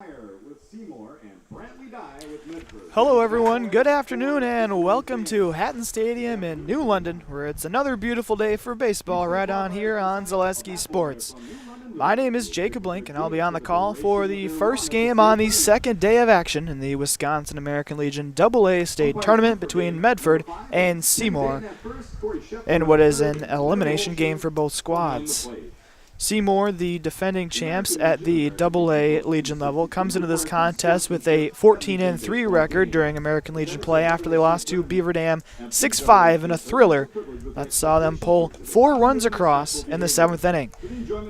With Seymour and with Medford. Hello everyone, good afternoon and welcome to Hatton Stadium in New London, where it's another beautiful day for baseball right on here on Zaleski Sports. My name is Jacob Link and I'll be on the call for the first game on the second day of action in the Wisconsin American Legion AA state tournament between Medford and Seymour in what is an elimination game for both squads. Seymour, the defending champs at the AA Legion level, comes into this contest with a 14-3 record during American Legion play after they lost to Beaver Dam 6-5 in a thriller that saw them pull 4 runs across in the 7th inning.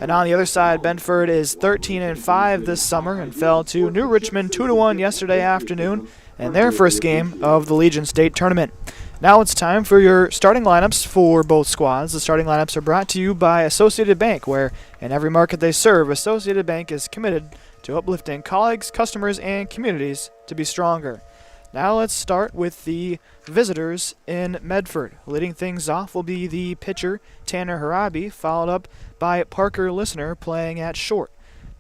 And on the other side, Medford is 13-5 this summer and fell to New Richmond 2-1 yesterday afternoon in their first game of the Legion State Tournament. Now it's time for your starting lineups for both squads. The starting lineups are brought to you by Associated Bank, where in every market they serve, Associated Bank is committed to uplifting colleagues, customers, and communities to be stronger. Now let's start with the visitors in Medford. Leading things off will be the pitcher, Tanner Harabi, followed up by Parker Listener playing at short.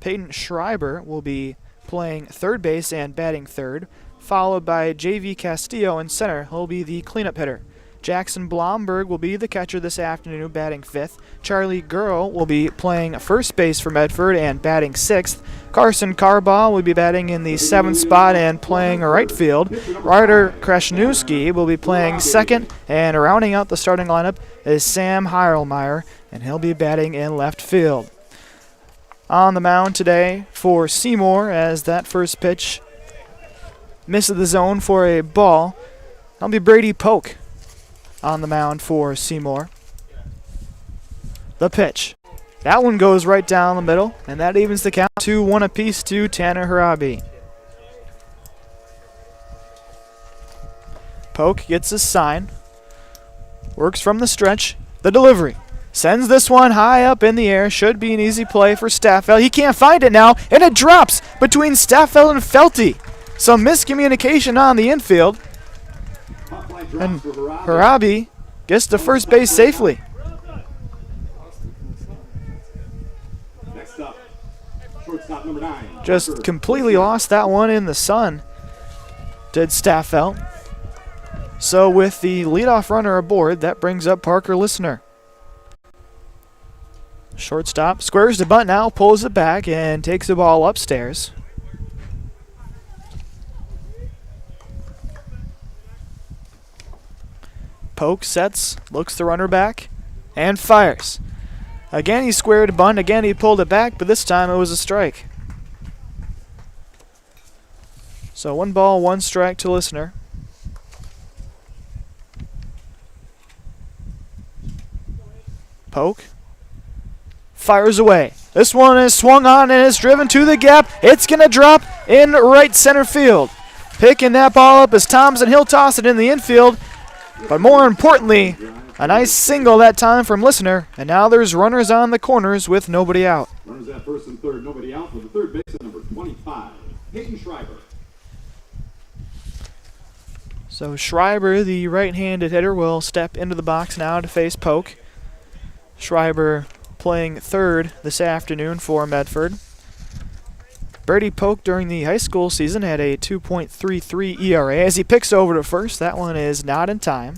Peyton Schreiber will be playing third base and batting third, followed by J.V. Castillo in center. He'll be the cleanup hitter. Jackson Blomberg will be the catcher this afternoon, batting fifth. Charlie Gurl will be playing first base for Medford and batting sixth. Carson Carbaugh will be batting in the 7th spot and playing right field. Ryder Krasniewski will be playing second, and rounding out the starting lineup is Sam Heirlmeyer, and he'll be batting in left field. On the mound today for Seymour, as that first pitch misses the zone for a ball, that'll be Brady Polk on the mound for Seymour. The pitch. That one goes right down the middle, and that evens the count to 1 apiece to Tanner Harabi. Polk gets his sign, works from the stretch, the delivery. Sends this one high up in the air. Should be an easy play for Staffel. He can't find it now, and it drops between Staffel and Felty. Some miscommunication on the infield, and Harabi gets to first base safely. Next up, shortstop number 9. Just completely lost that one in the sun, did Staffel. So with the leadoff runner aboard, that brings up Parker Listener. Shortstop squares the bunt now, pulls it back, and takes the ball upstairs. Polk sets, looks the runner back, and fires. Again he squared a bunt, again he pulled it back, but this time it was a strike. So 1 ball, 1 strike to Listener. Polk fires away. This one is swung on and is driven to the gap. It's going to drop in right center field. Picking that ball up is Thompson. He'll toss it in the infield. But more importantly, a nice single that time from Listener, and now there's runners on the corners with nobody out. Runners at first and third, nobody out for the third baseman, number 25, Peyton Schreiber. So Schreiber, the right-handed hitter, will step into the box now to face Polk. Schreiber playing third this afternoon for Medford. Brady Polk during the high school season had a 2.33 ERA. As he picks over to first, that one is not in time.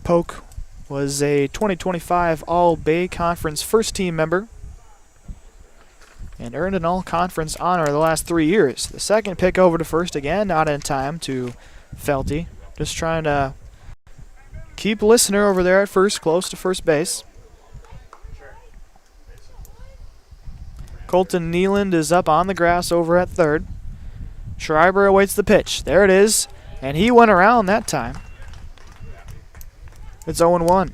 Polk was a 2025 All-Bay Conference first-team member and earned an all-conference honor the last 3 years. The second pick over to first, again, not in time to Felty. Just trying to keep Listener over there at first, close to first base. Colton Nealand is up on the grass over at third. Schreiber awaits the pitch. There it is, and he went around that time. It's 0-1.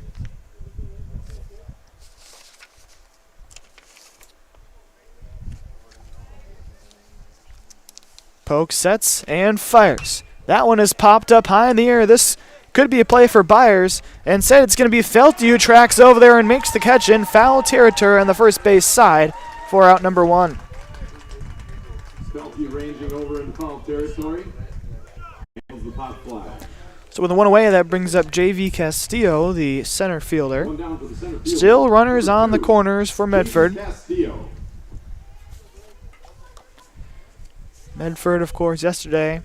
Polk sets and fires. That one is popped up high in the air. This could be a play for Byers. Instead, it's going to be Felty who tracks over there and makes the catch in foul territory on the first base side for out number 1. Felty ranging over in foul territory. Handles the pop fly. So with the one away, that brings up J.V. Castillo, the center fielder. One down for the center fielder. Still runners on the corners for Medford. Castillo. Medford, of course, yesterday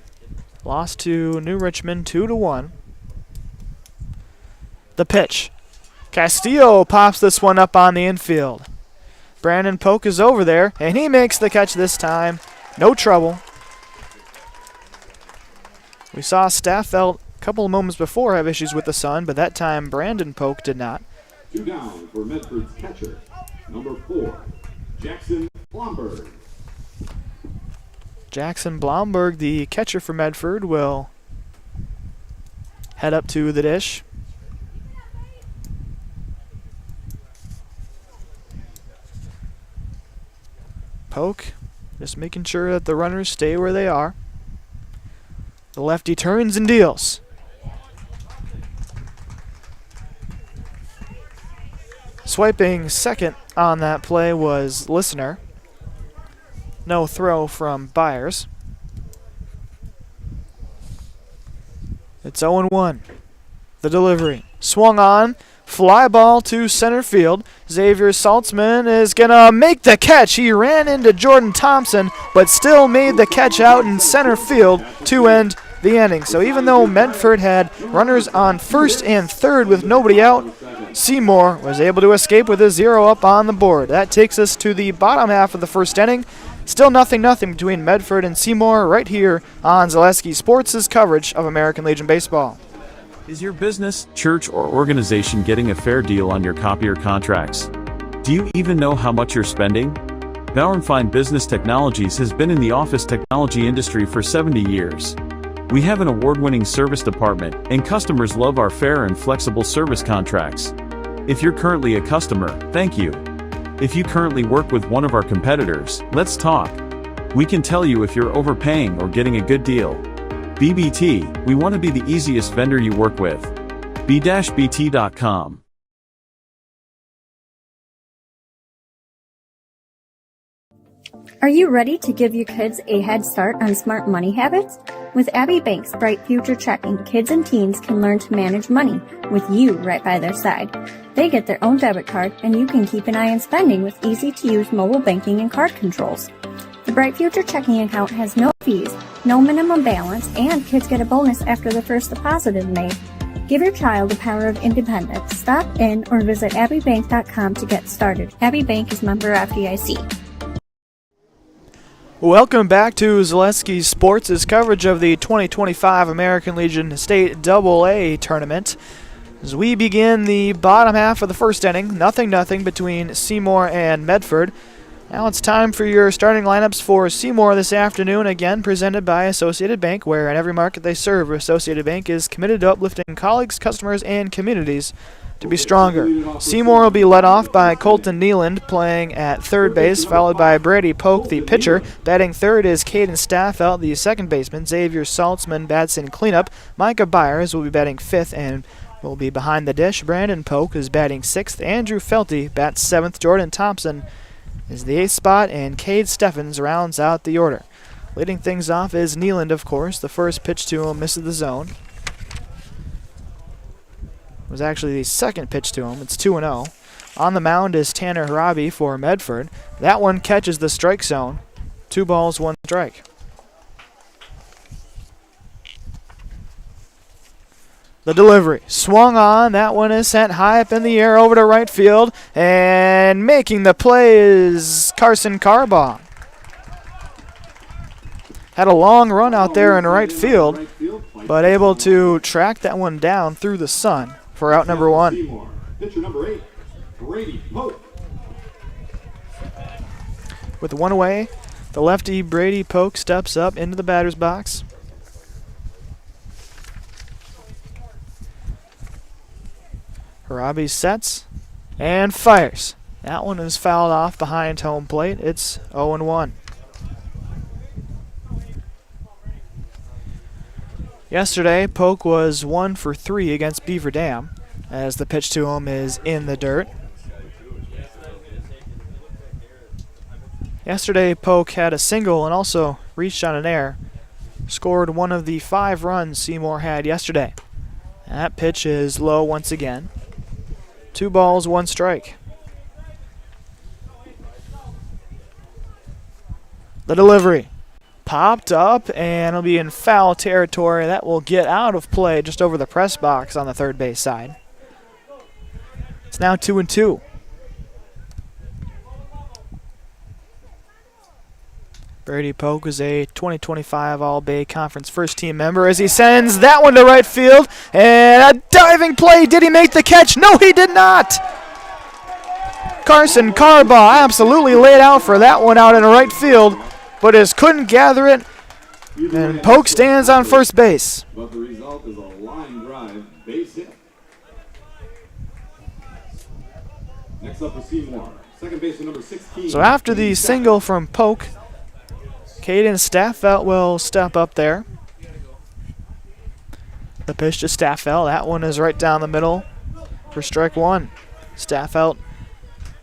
lost to New Richmond 2-1. The pitch. Castillo pops this one up on the infield. Brandon Polk is over there, and he makes the catch this time. No trouble. We saw Staffeld a couple of moments before have issues with the sun, but that time Brandon Polk did not. 2 down for Medford's catcher, number 4, Jackson Blomberg. Jackson Blomberg, the catcher for Medford, will head up to the dish. Polk just making sure that the runners stay where they are. The lefty turns and deals. Swiping second on that play was Listener. No throw from Byers. It's 0-1. The delivery. Swung on. Fly ball to center field. Xavier Saltzman is going to make the catch. He ran into Jordan Thompson, but still made the catch out in center field to end the inning. So even though Medford had runners on first and third with nobody out, Seymour was able to escape with a 0 up on the board. That takes us to the bottom half of the first inning. Still 0-0 between Medford and Seymour right here on Zaleski Sports' coverage of American Legion Baseball. Is your business, church, or organization getting a fair deal on your copier contracts? Do you even know how much you're spending? Bauer & Fine Business Technologies has been in the office technology industry for 70 years. We have an award-winning service department, and customers love our fair and flexible service contracts. If you're currently a customer, thank you. If you currently work with one of our competitors, let's talk. We can tell you if you're overpaying or getting a good deal. BBT, we want to be the easiest vendor you work with. b-bt.com. Are you ready to give your kids a head start on smart money habits? With Abbey Bank's Bright Future Checking, kids and teens can learn to manage money with you right by their side. They get their own debit card, and you can keep an eye on spending with easy-to-use mobile banking and card controls. The Bright Future Checking account has no fees, no minimum balance, and kids get a bonus after the first deposit is made. Give your child the power of independence. Stop in or visit abbeybank.com to get started. Abbey Bank is member FDIC. Welcome back to Zaleski Sports' coverage of the 2025 American Legion State AA Tournament. As we begin the bottom half of the first inning, 0-0 between Seymour and Medford. Now it's time for your starting lineups for Seymour this afternoon, again presented by Associated Bank, where in every market they serve, Associated Bank is committed to uplifting colleagues, customers, and communities to be stronger. Seymour will be led off by Colton Nealand playing at third base, followed by Brady Polk, the pitcher. Batting third is Caden Staffeld, the second baseman. Xavier Saltzman bats in cleanup. Micah Byers will be batting fifth and will be behind the dish. Brandon Polk is batting sixth. Andrew Felty bats seventh. Jordan Thompson is the eighth spot, and Cade Steffens rounds out the order. Leading things off is Nealand, of course. The first pitch to him misses the zone. It was actually the second pitch to him. It's 2-0. On the mound is Tanner Harabi for Medford. That one catches the strike zone. 2 balls, 1 strike. The delivery swung on. That one is sent high up in the air over to right field. And making the play is Carson Carbaugh. Had a long run out there in right field, but able to track that one down through the sun for out number 1. Pitcher number 8, Brady Polk. With 1 away, the lefty Brady Polk steps up into the batter's box. Harabi sets and fires. That one is fouled off behind home plate. It's 0-1. Yesterday, Polk was 1 for 3 against Beaver Dam, as the pitch to him is in the dirt. Yesterday, Polk had a single and also reached on an error. Scored one of the 5 runs Seymour had yesterday. That pitch is low once again. 2 balls, 1 strike. The delivery popped up, and it'll be in foul territory. That will get out of play just over the press box on the third base side. It's now 2-2. Brady Polk is a 2025 All-Bay Conference first-team member as he sends that one to right field. And a diving play. Did he make the catch? No, he did not. Carson Carbaugh absolutely laid out for that one out in right field, but just couldn't gather it. And Polk stands on first base. But the result is a line drive base hit. Next up for Seymour, second baseman number 16. So after the single from Polk, Caden Staffelt will step up there. The pitch to Staffelt. That one is right down the middle for strike 1. Staffelt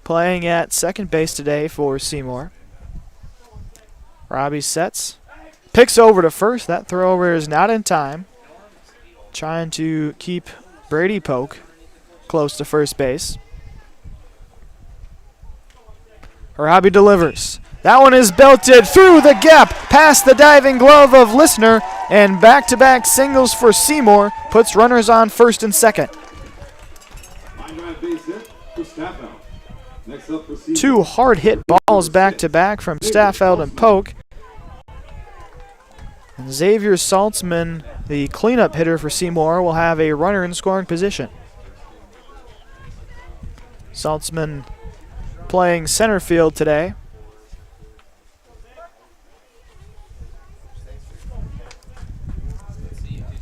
playing at second base today for Seymour. Robbie sets. Picks over to first. That throw over is not in time. Trying to keep Brady Polk close to first base. Robbie delivers. That one is belted through the gap, past the diving glove of Listener, and back-to-back singles for Seymour puts runners on first and second. Line drive base hit for Staffeld. Next up for Seymour. 2 hard-hit balls back-to-back from Staffeld and Polk. And Xavier Saltzman, the cleanup hitter for Seymour, will have a runner in scoring position. Saltzman playing center field today.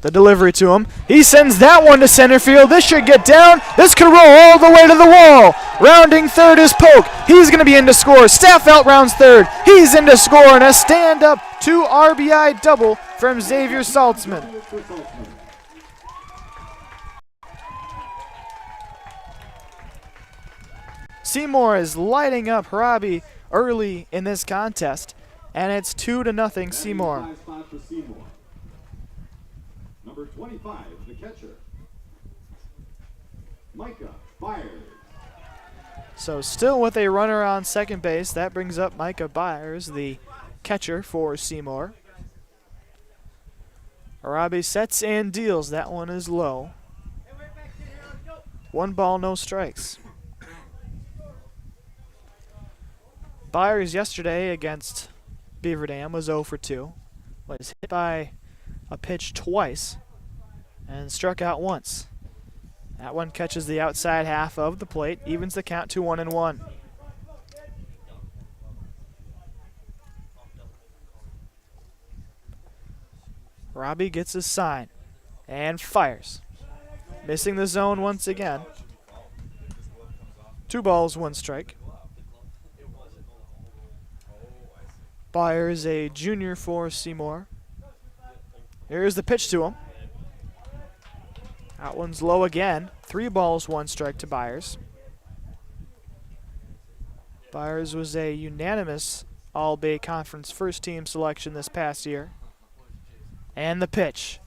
The delivery to him. He sends that one to center field. This should get down. This could roll all the way to the wall. Rounding third is Polk. He's going to be in to score. Staffelt rounds third. He's in to score, and a stand-up 2 RBI double from Xavier Saltzman. Seymour is lighting up Harabi early in this contest, and it's 2-0 Seymour. Number 25, the catcher, Micah Byers. So still with a runner on second base, that brings up Micah Byers, the catcher for Seymour. Arabi sets and deals. That one is low. 1 ball, no strikes. Byers yesterday against Beaver Dam was 0 for 2. Was hit by a pitch twice and struck out once. That one catches the outside half of the plate, evens the count to 1-1. Robbie gets his sign and fires. Missing the zone once again. 2 balls, 1 strike. Byers, a junior for Seymour. Here's the pitch to him. That one's low again. 3 balls, 1 strike to Byers. Byers was a unanimous All-Bay Conference first-team selection this past year. And the pitch.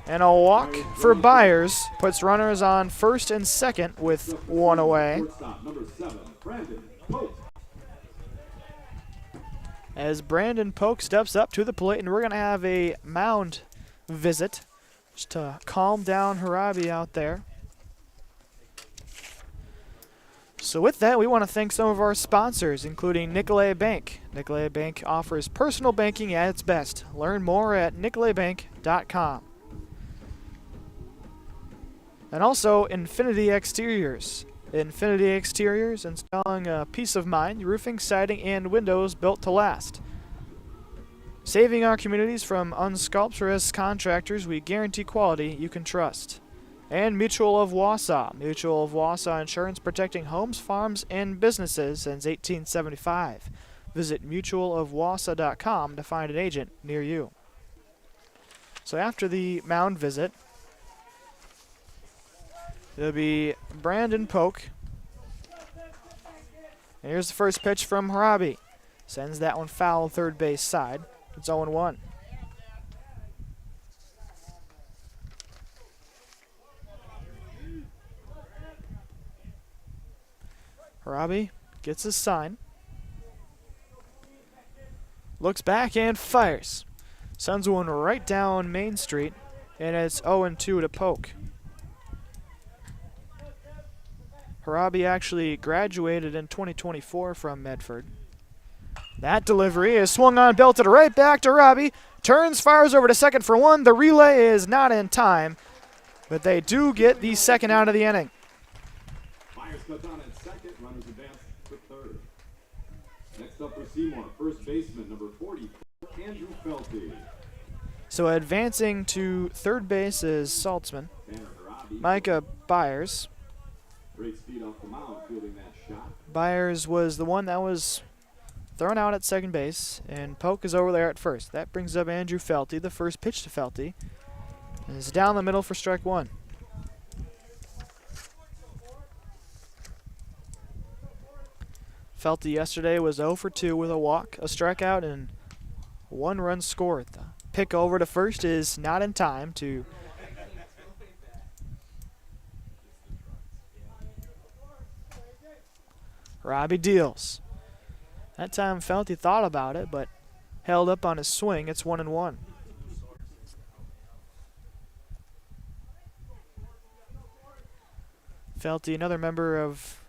And a walk for Byers puts runners on first and second with 1 away. Number 7, Brandon Polk. As Brandon Polk steps up to the plate, and we're going to have a mound visit just to calm down Harabi out there. So with that, we want to thank some of our sponsors, including Nicolay Bank. Nicolay Bank offers personal banking at its best. Learn more at nicolaybank.com. And also Infinity Exteriors. Infinity Exteriors, installing a peace of mind, roofing, siding, and windows built to last. Saving our communities from unscrupulous contractors, we guarantee quality you can trust. And Mutual of Wausau. Mutual of Wausau Insurance, protecting homes, farms, and businesses since 1875. Visit mutualofwausau.com to find an agent near you. So after the mound visit, it'll be Brandon Polk. And here's the first pitch from Harabi. Sends that one foul third base side. It's 0-1. Harabi gets his sign. Looks back and fires. Sends one right down Main Street, and it's 0-2 to Polk. Harabi actually graduated in 2024 from Medford. That delivery is swung on, belted right back to Harabi. Turns, fires over to second for one. The relay is not in time, but they do get the second out of the inning. Myers cuts on at second. Runners advance to third. Next up for Seymour, first baseman, number 40, Andrew Felty. So advancing to third base is Saltzman. Tanner Harabi. Micah Byers. Great speed off the mound, fielding that shot. Byers was the one that was thrown out at second base, and Polk is over there at first. That brings up Andrew Felty. The first pitch to Felty is down the middle for strike one. Felty yesterday was 0 for 2 with a walk, a strikeout, and a 1-run scored. The pick over to first is not in time to Robbie deals. That time Felty thought about it, but held up on his swing. It's 1-1. Felty, another member of,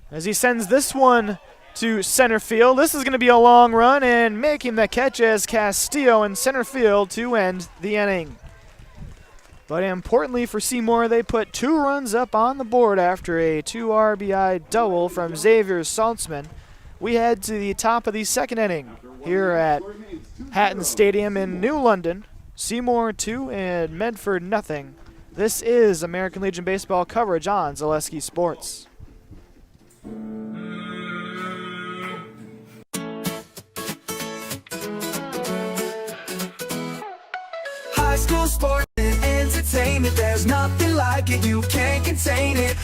as he sends this one to center field. This is going to be a long run, and making the catch as Castillo in center field to end the inning. But importantly for Seymour, they put 2 runs up on the board after a 2 RBI double from Xavier Saltzman. We head to the top of the second inning here at Hatton Stadium in New London. Seymour 2 and Medford nothing. This is American Legion Baseball coverage on Zaleski Sports. High school sports and entertainment, there's nothing like it, you can't contain it.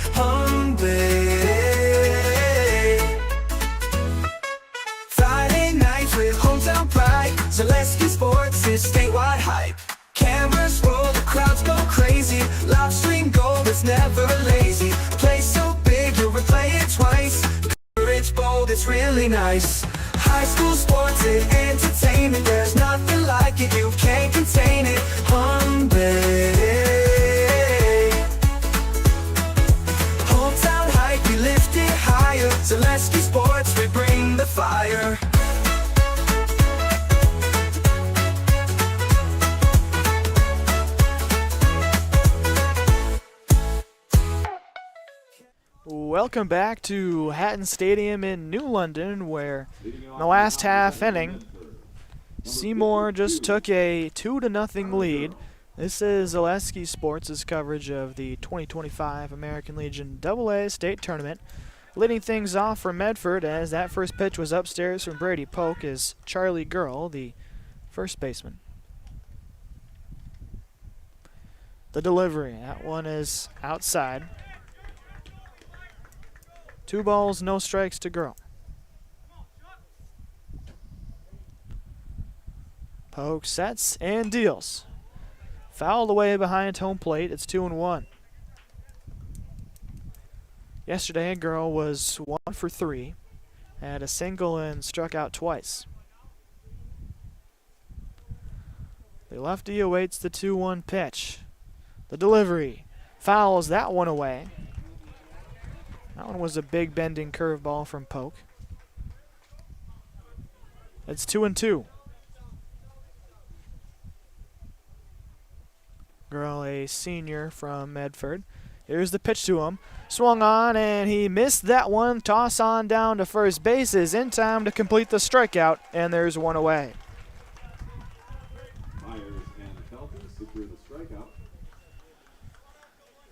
Friday nights with hometown pride, Zaleski Sports is statewide hype. Cameras roll, the crowds go crazy, live stream gold is never lazy. Play so big, you'll replay it twice. Coverage bold, it's really nice. High school sports and entertainment, there's nothing like it, you can't contain it. Hometown hype, we lift it higher. Zaleski Sports, we bring the fire. Welcome back to Hatton Stadium in New London, where in the last half inning, Seymour just took a 2-0 lead. This is Zaleski Sports' coverage of the 2025 American Legion AA State Tournament. Leading things off for Medford, as that first pitch was upstairs from Brady Polk, is Charlie Girl, the first baseman. The delivery, that one is outside. 2 balls, no strikes to Girl. Polk sets and deals. Fouled away behind home plate. It's 2-1. Yesterday, Girl was 1 for 3. Had a single and struck out twice. The lefty awaits the 2-1 pitch. The delivery fouls that one away. That one was a big bending curveball from Polk. It's 2-2. Girl, a senior from Medford. Here's the pitch to him. Swung on, and he missed that one. Toss on down to first base is in time to complete the strikeout, and there's one away. Myers and Felty secure the strikeout.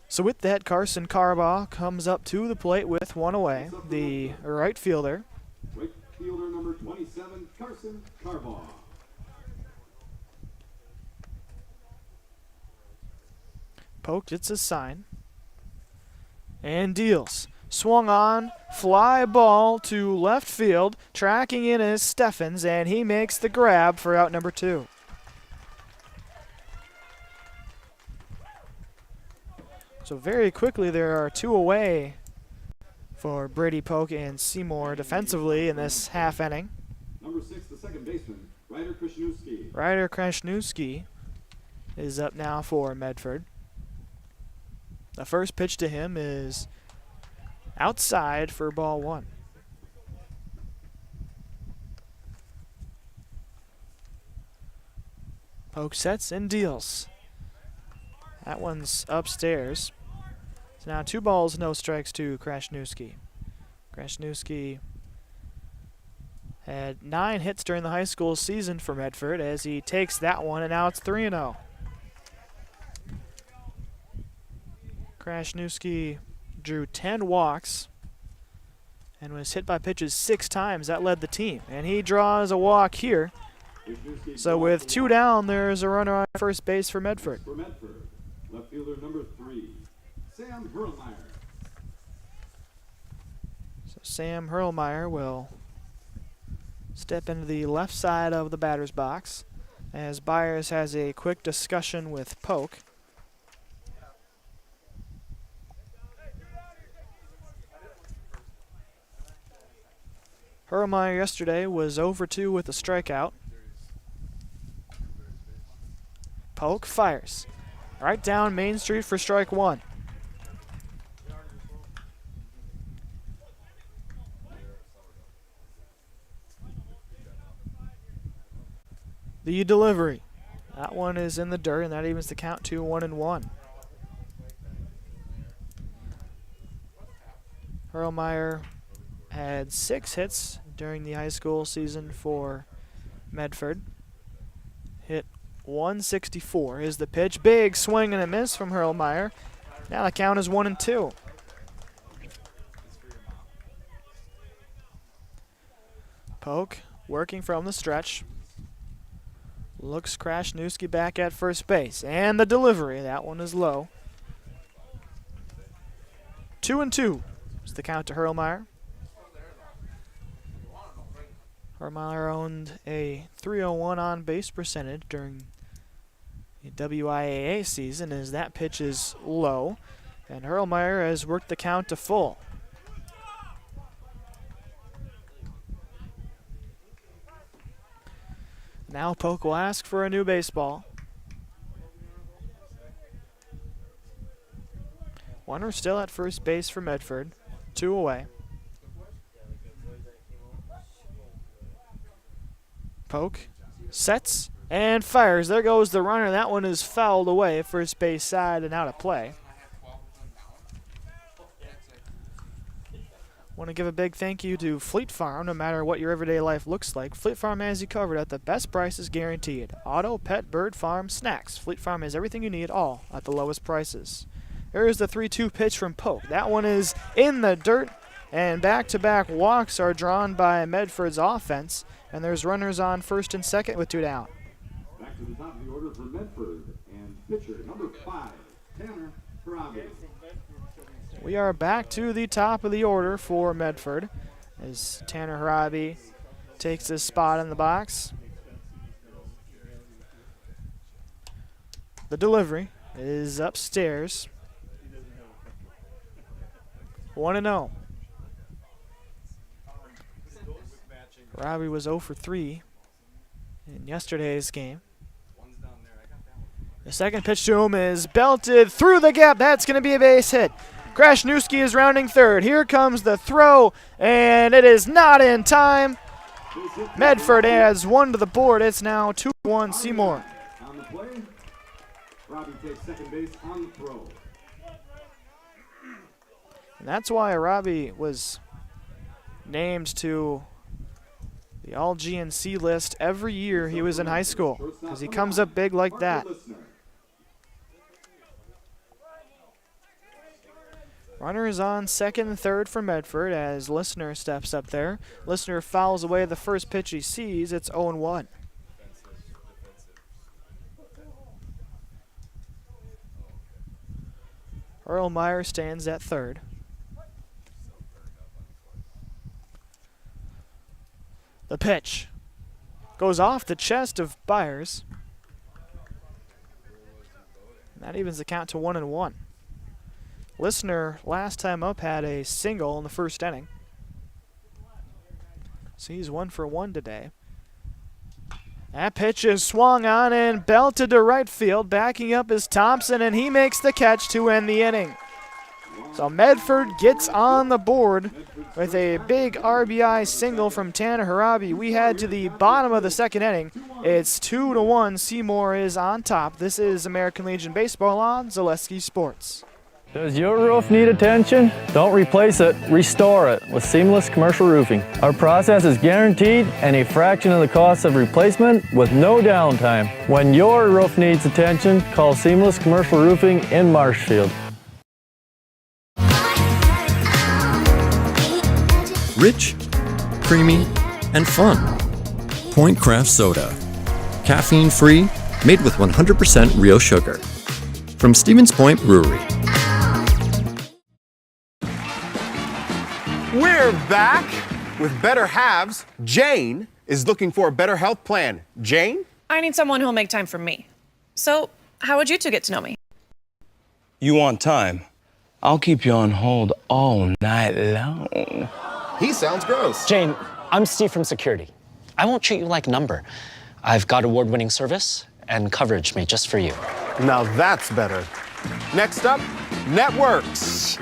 So with that, Carson Carbaugh comes up to the plate with one away. The right fielder. Right fielder number 27, Carson Carbaugh. Polk gets his sign and deals. Swung on, fly ball to left field. Tracking in is Steffens, and he makes the grab for out number 2. So very quickly there are 2 away for Brady, Polk, and Seymour defensively in this half inning. Number 6, the second baseman, Ryder Krishnewski. Ryder Krishnewski is up now for Medford. The first pitch to him is outside for ball 1. Polk sets and deals. That one's upstairs. So now 2 balls, no strikes to Krishnewski. Krishnewski had 9 hits during the high school season for Medford as he takes that one, and now it's 3-0. Krishnewski drew 10 walks and was hit by pitches 6 times. That led the team, and he draws a walk here. So with 2 down, there's a runner on first base for Medford. For Medford, left fielder number 3, Sam Hurlmeyer. So Sam Hurlmeyer will step into the left side of the batter's box as Byers has a quick discussion with Polk. Hurlmeyer yesterday was 0 for 2 with a strikeout. Polk fires right down Main Street for strike 1. The delivery. That one is in the dirt, and that evens the count to 1-1. Hurlmeyer had 6 hits during the high school season for Medford. Hit 164 is the pitch. Big swing and a miss from Hurlmeyer. Now the count is 1-2. Polk working from the stretch. Looks Krishnewski back at first base. And the delivery. That one is low. 2-2 is the count to Hurlmeyer. Hurlmeyer owned a .301 on base percentage during the WIAA season as that pitch is low. And Hurlmeyer has worked the count to full. Now Polk will ask for a new baseball. Runner still at first base for Medford. 2 away. Polk sets and fires. There goes the runner. That one is fouled away. First base side and out of play. Want to give a big thank you to Fleet Farm. No matter what your everyday life looks like, Fleet Farm has you covered at the best prices guaranteed. Auto, pet, bird, farm, snacks. Fleet Farm has everything you need, all at the lowest prices. Here's the 3-2 pitch from Polk. That one is in the dirt, and back-to-back walks are drawn by Medford's offense, and there's runners on first and second with 2 down. Back to the top of the order for Medford, and pitcher number 5, Tanner Harabi. We are back to the top of the order for Medford as Tanner Harabi takes his spot in the box. The delivery is upstairs. 1-0. Harabi was 0 for 3 in yesterday's game. The second pitch to him is belted through the gap. That's going to be a base hit. Krishnewski is rounding third. Here comes the throw, and it is not in time. Medford adds 1 to the board. It's now 2-1 Seymour. On the play, Robbie takes second base on the throw. And that's why Harabi was named to the All-GNC list every year he was in high school, because he comes up big like that. Runner is on second and third for Medford as Listener steps up there. Listener fouls away the first pitch he sees. It's 0-1. Hurlmeyer stands at third. The pitch goes off the chest of Byers. And that evens the count to 1-1. Listener last time up had a single in the first inning. So he's 1 for 1 today. That pitch is swung on and belted to right field. Backing up is Thompson, and he makes the catch to end the inning. So Medford gets on the board with a big RBI single from Tanner Harabi. We head to the bottom of the second inning. It's 2-1. Seymour is on top. This is American Legion Baseball on Zaleski Sports. Does your roof need attention? Don't replace it, restore it with Seamless Commercial Roofing. Our process is guaranteed and a fraction of the cost of replacement with no downtime. When your roof needs attention, call Seamless Commercial Roofing in Marshfield. Rich, creamy, and fun. Point Craft Soda. Caffeine-free, made with 100% real sugar. From Stevens Point Brewery. We're back with better halves. Jane is looking for a better health plan. Jane? I need someone who'll make time for me. So, how would you two get to know me? You want time? I'll keep you on hold all night long. He sounds gross. Jane, I'm Steve from security. I won't treat you like a number. I've got award-winning service and coverage made just for you. Now that's better. Next up, networks.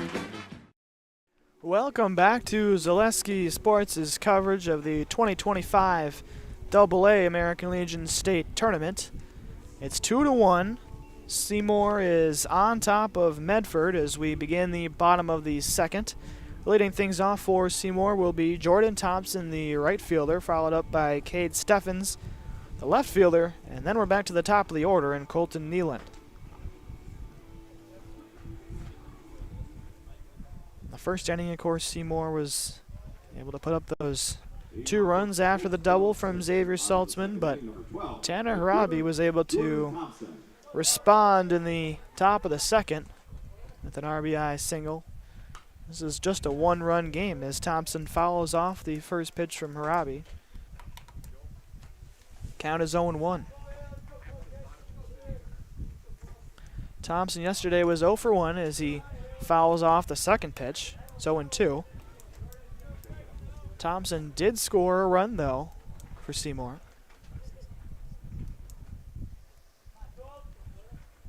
Welcome back to Zaleski Sports' coverage of the 2025 AA American Legion State Tournament. It's 2-1. Seymour is on top of Medford as we begin the bottom of the second. Leading things off for Seymour will be Jordan Thompson, the right fielder, followed up by Cade Steffens, the left fielder, and then we're back to the top of the order in Colton Neeland. The first inning, of course, Seymour was able to put up those 2 runs after the double from Xavier Saltzman, but Tanner Harabi was able to respond in the top of the second with an RBI single. This is just a 1-run game as Thompson follows off the first pitch from Harabi. Count is 0-1. Thompson yesterday was 0 for 1 as he fouls off the second pitch. It's 0-2. Thompson did score a run, though, for Seymour.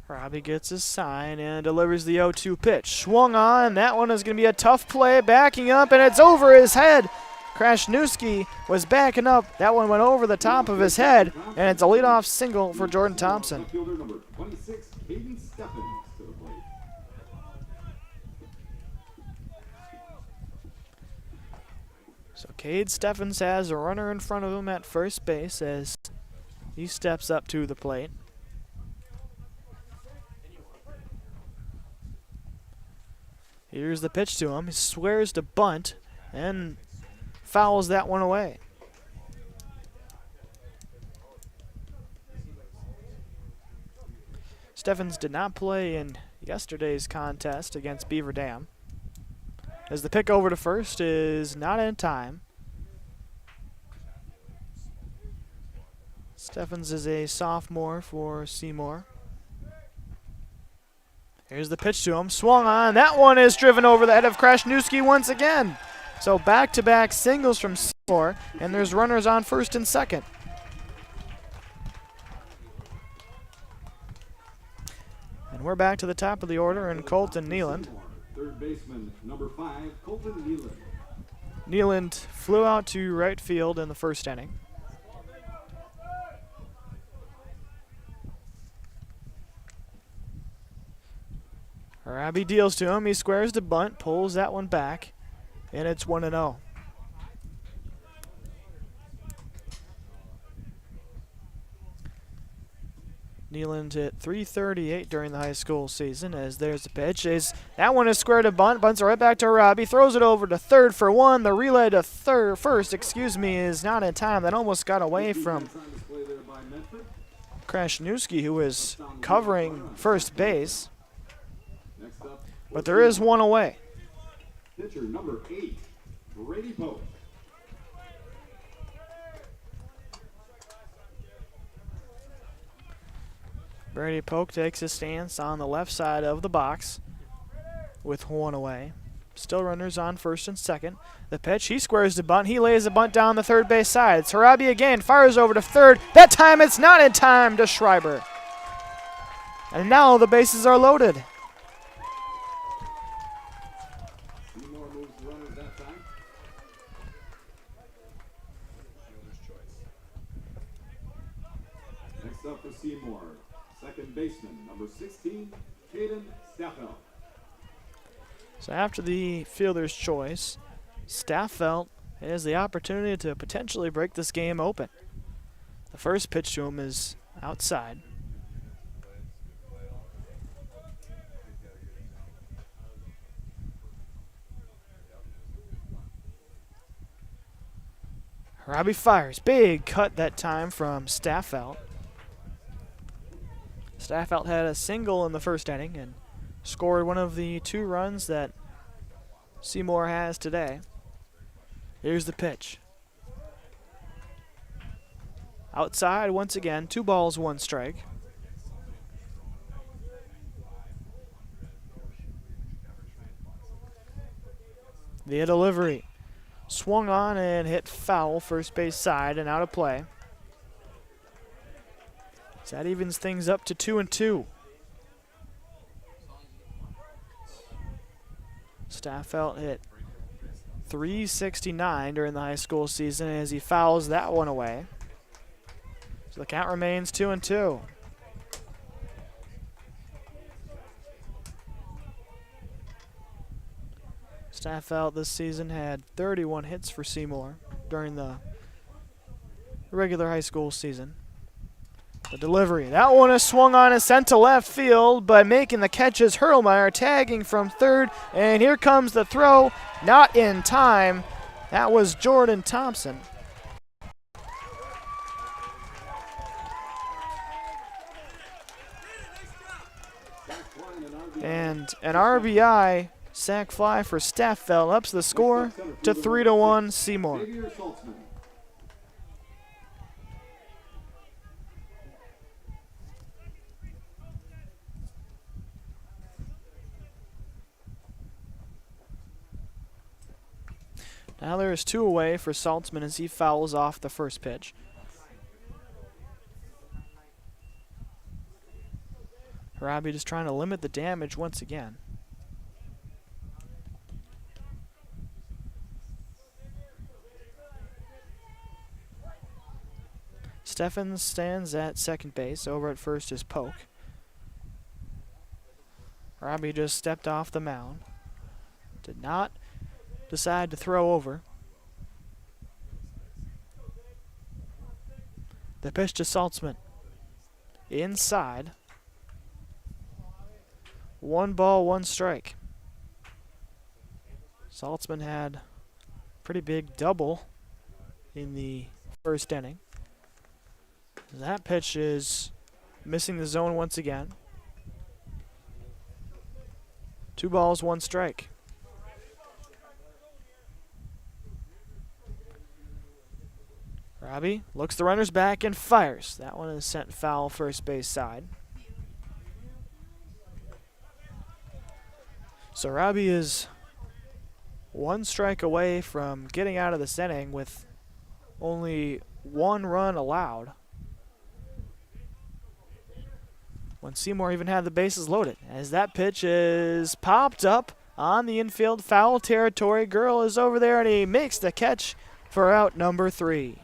Robbie gets his sign and delivers the 0-2 pitch. Swung on. That one is going to be a tough play. Backing up, and it's over his head. Krasniewski was backing up. That one went over the top of his head, and it's a leadoff single for Jordan Thompson. Fielder number 26, Caden Steffens, to the plate. So Cade Steffens has a runner in front of him at first base as he steps up to the plate. Here's the pitch to him. He swears to bunt and fouls that one away. Steffens did not play in yesterday's contest against Beaver Dam, as the pick over to first is not in time. Steffens is a sophomore for Seymour. Here's the pitch to him. Swung on. That one is driven over the head of Krasniewski once again. So back-to-back singles from Seymour, and there's runners on first and second. And we're back to the top of the order in Colton Neeland. Third baseman, number 5, Colton Neeland. Neeland flew out to right field in the first inning. Harabi deals to him. He squares the bunt, pulls that one back, and it's 1-0. Neeland hit .338 during the high school season as there's the pitch. That one is squared to bunt. Bunts it right back to Harabi. Throws it over to third for one. The relay to first, is not in time. That almost got away from Krasniewski, who is covering first base. But there is one away. Pitcher number 8, Brady Pope. Brady Polk takes his stance on the left side of the box. with one away. Still runners on first and second. The pitch, he squares the bunt. He lays the bunt down the third base side. Harabi again fires over to third. That time it's not in time to Schreiber. And now the bases are loaded. Seymour moves the runners that time. Next up for Seymour, second baseman, number 16, Caden Staffel. So after the fielder's choice, Staffel has the opportunity to potentially break this game open. The first pitch to him is outside. Robbie fires. Big cut that time from Staffel. Staffel had a single in the first inning and scored one of the 2 runs that Seymour has today. Here's the pitch. Outside once again, 2 balls, 1 strike. The delivery. Swung on and hit foul, first base side and out of play. So that evens things up to 2-2. Staffel hit .369 during the high school season as he fouls that one away. So the count remains 2-2. Staffel this season had 31 hits for Seymour during the regular high school season. The delivery. That one is swung on and sent to left field, but making the catch is Hurlmeyer, tagging from third, and here comes the throw. Not in time. That was Jordan Thompson. And an RBI sac fly for Staffel ups the score to 3-1 Seymour. Now there is 2 away for Saltzman as he fouls off the first pitch. Harabi just trying to limit the damage once again. Steffens stands at second base. Over at first is Polk. Harabi just stepped off the mound. Did not decide to throw over. The pitch to Saltzman. Inside. 1 ball, 1 strike. Saltzman had a pretty big double in the first inning. That pitch is missing the zone once again. 2 balls, 1 strike. Robbie looks the runners back and fires. That one is sent foul first base side. So Robbie is 1 strike away from getting out of this inning with only 1 run allowed. When Seymour even had the bases loaded. As that pitch is popped up on the infield, foul territory. Girl is over there and he makes the catch for out number 3.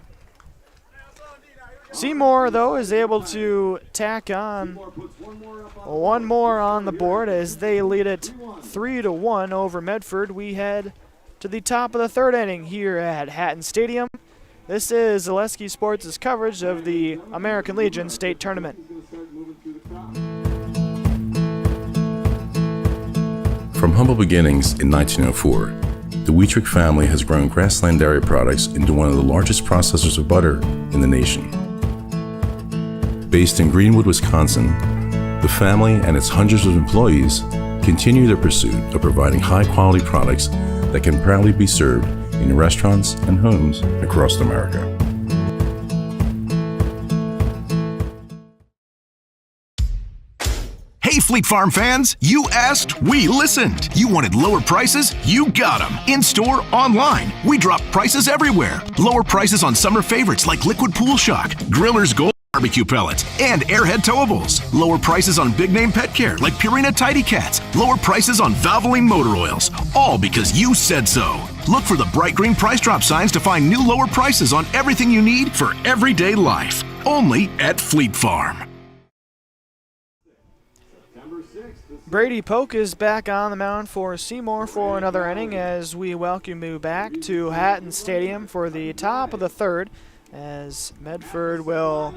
Seymour, though, is able to tack on 1 more on the board as they lead it 3-1 over Medford. We head to the top of the 3rd inning here at Hatton Stadium. This is Zaleski Sports' coverage of the American Legion State Tournament. From humble beginnings in 1904, the Wheatrick family has grown Grassland Dairy Products into one of the largest processors of butter in the nation. Based in Greenwood, Wisconsin, the family and its hundreds of employees continue their pursuit of providing high-quality products that can proudly be served in restaurants and homes across America. Hey Fleet Farm fans, you asked, we listened. You wanted lower prices? You got them. In-store, online. We drop prices everywhere. Lower prices on summer favorites like Liquid Pool Shock, Griller's Gold barbecue pellets, and Airhead towables. Lower prices on big-name pet care like Purina Tidy Cats. Lower prices on Valvoline motor oils. All because you said so. Look for the bright green price drop signs to find new lower prices on everything you need for everyday life. Only at Fleet Farm. Brady Polk is back on the mound for Seymour for another inning as we welcome you back to Hatton Stadium for the top of the third, as Medford will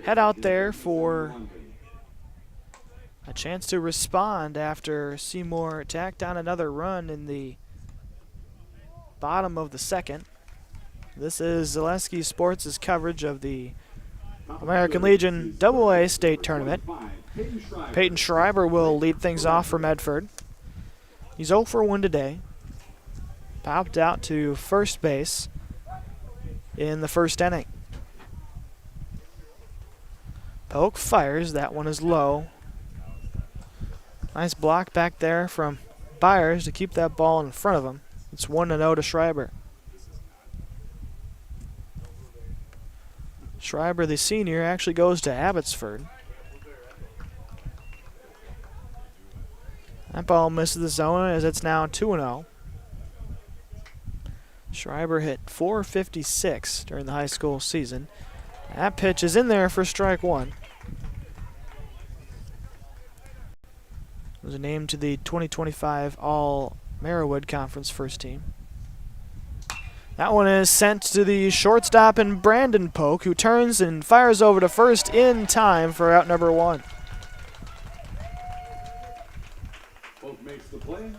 head out there for a chance to respond after Seymour tacked on another run in the bottom of the second. This is Zaleski Sports' coverage of the American Legion AA State Tournament. Peyton Schreiber will lead things off for Medford. He's 0 for 1 today. Popped out to first base in the first inning. Polk fires. That one is low. Nice block back there from Byers to keep that ball in front of him. It's 1-0 to Schreiber. Schreiber, the senior, actually goes to Abbotsford. That ball misses the zone as it's now 2-0. Schreiber hit .456 during the high school season. That pitch is in there for strike one. Was named to the 2025 All-Merriwood Conference first team. That one is sent to the shortstop and Brandon Polk, who turns and fires over to first in time for out number one. Polk makes the play.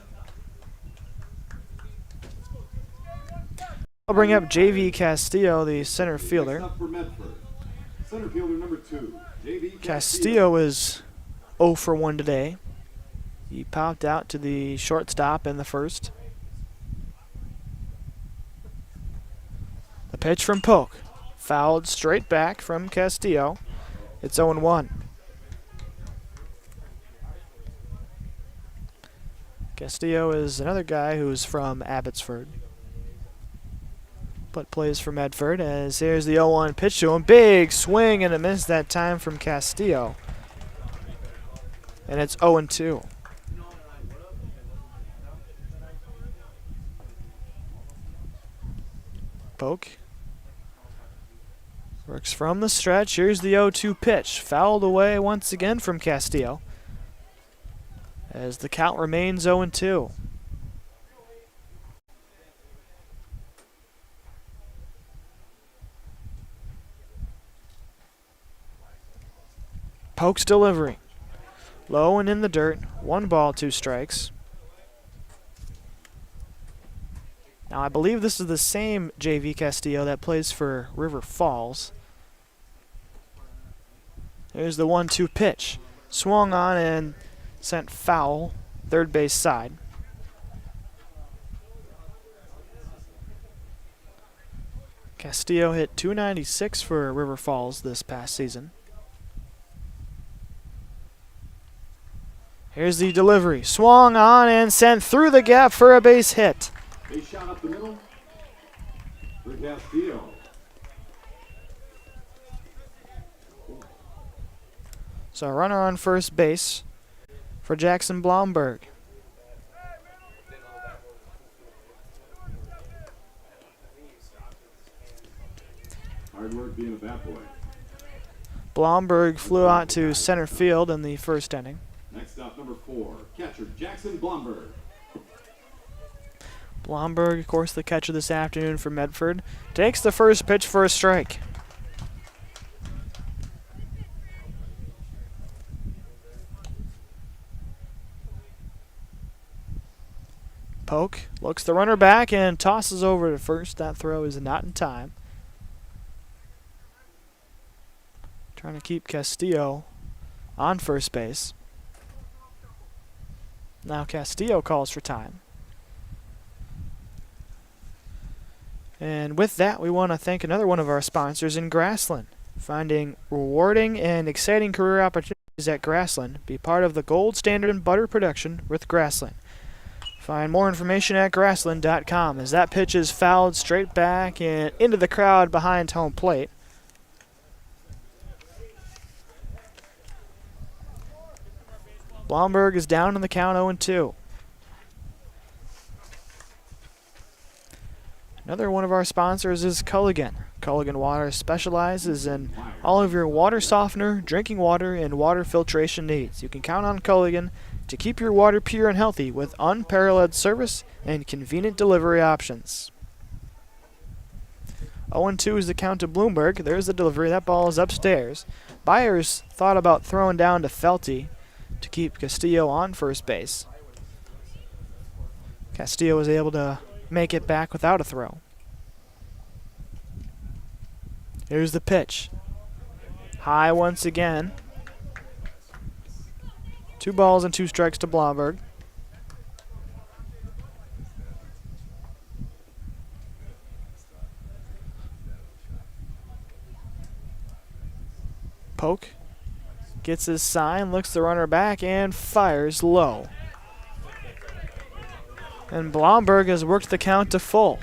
I'll bring up JV Castillo, the center fielder. Next up for Medford, center fielder number 2, JV Castillo is 0 for 1 today. He popped out to the shortstop in the first. The pitch from Polk, fouled straight back from Castillo. It's 0-1. Castillo is another guy who's from Abbotsford, but plays for Medford, as here's the 0-1 pitch to him. Big swing and a miss that time from Castillo. And it's 0-2. Polk works from the stretch. Here's the 0-2 pitch. Fouled away once again from Castillo, as the count remains 0-2. Polk's delivery. Low and in the dirt. 1 ball, 2 strikes. Now, I believe this is the same JV Castillo that plays for River Falls. There's the 1-2 pitch. Swung on and sent foul, third base side. Castillo hit .296 for River Falls this past season. Here's the delivery. Swung on and sent through the gap for a base hit. Base shot up the middle for Castillo. So a runner on first base for Jackson Blomberg. Hard work being a bat boy. Blomberg flew out to center field in the first inning. Next up, number 4, catcher Jackson Blomberg. Blomberg, of course, the catcher this afternoon for Medford, takes the first pitch for a strike. Polk looks the runner back and tosses over to first. That throw is not in time. Trying to keep Castillo on first base. Now Castillo calls for time. And with that, we want to thank another one of our sponsors in Grassland, finding rewarding and exciting career opportunities at Grassland. Be part of the gold standard in butter production with Grassland. Find more information at grassland.com as that pitch is fouled straight back and into the crowd behind home plate. Blomberg is down in the count 0-2. Another one of our sponsors is Culligan. Culligan Water specializes in all of your water softener, drinking water, and water filtration needs. You can count on Culligan to keep your water pure and healthy with unparalleled service and convenient delivery options. 0-2 is the count to Bloomberg. There's the delivery. That ball is upstairs. Byers thought about throwing down to Felty to keep Castillo on first base. Castillo was able to make it back without a throw. Here's the pitch. High once again. 2 balls and 2 strikes to Blomberg. Poke gets his sign, looks the runner back, and fires low. And Blomberg has worked the count to full.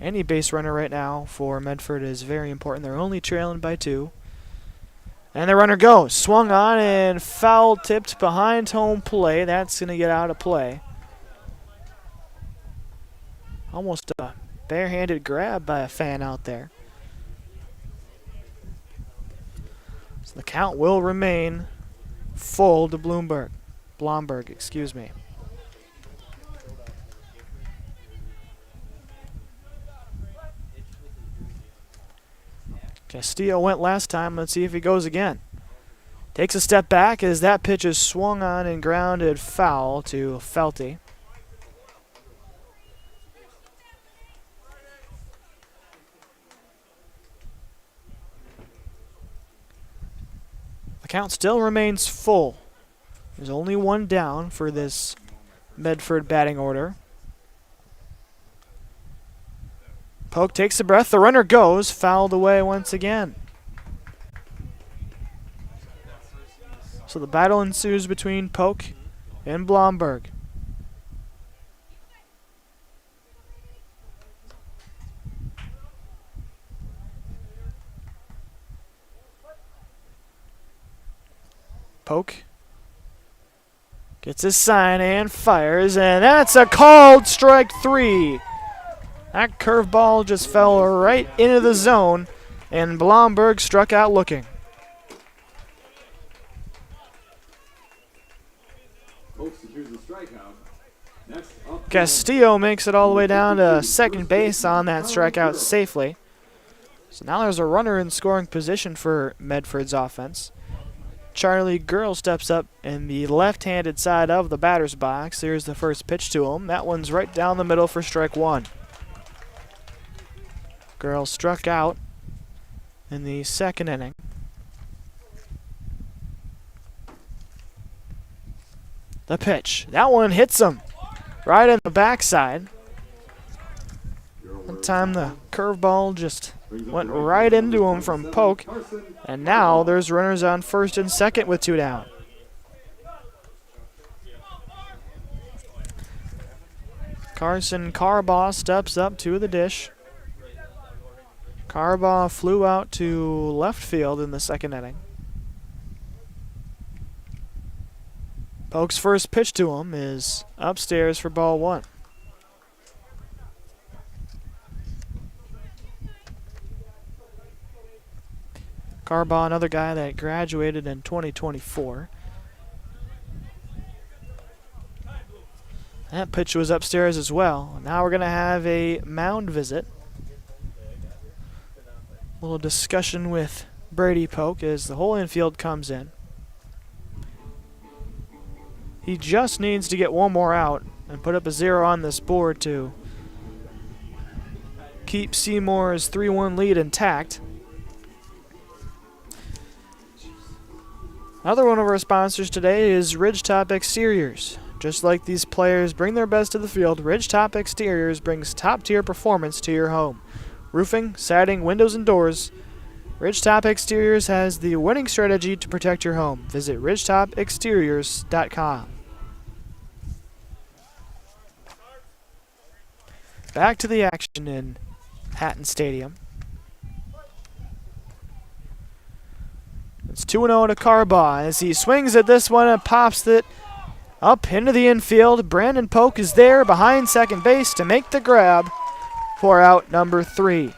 Any base runner right now for Medford is very important. They're only trailing by 2. And the runner goes. Swung on and foul tipped behind home plate. That's going to get out of play. Almost a barehanded grab by a fan out there. So the count will remain full to Blomberg, excuse me. Castillo went last time. Let's see if he goes again. Takes a step back as that pitch is swung on and grounded foul to Felty. The count still remains full. There's only 1 down for this Medford batting order. Poke takes a breath. The runner goes. Fouled away once again. So the battle ensues between Poke and Blomberg. Poke gets his sign and fires, and that's a called strike 3. That curveball just fell right into the zone, and Blomberg struck out looking. Castillo makes it all the way down to second base on that strikeout safely. So now there's a runner in scoring position for Medford's offense. Charlie Girl steps up in the left-handed side of the batter's box. Here's the first pitch to him. That one's right down the middle for strike 1. Girl struck out in the second inning. The pitch. That one hits him right in the backside. One time the curveball just went right into him from Poke. And now there's runners on first and second with 2 down. Carson Carbaugh steps up to the dish. Carbaugh flew out to left field in the second inning. Poke's first pitch to him is upstairs for ball 1. Carbaugh, another guy that graduated in 2024. That pitch was upstairs as well. Now we're going to have a mound visit. A little discussion with Brady Poke as the whole infield comes in. He just needs to get 1 more out and put up a 0 on this board to keep Seymour's 3-1 lead intact. Another one of our sponsors today is Ridgetop Exteriors. Just like these players bring their best to the field, Ridgetop Exteriors brings top-tier performance to your home. roofing, siding, windows, and doors, Ridgetop Exteriors has the winning strategy to protect your home. Visit ridgetopexteriors.com. Back to the action in Hatton Stadium. It's 2-0 to Carbaugh as he swings at this one and pops it up into the infield. Brandon Polk is there behind second base to make the grab for out number 3.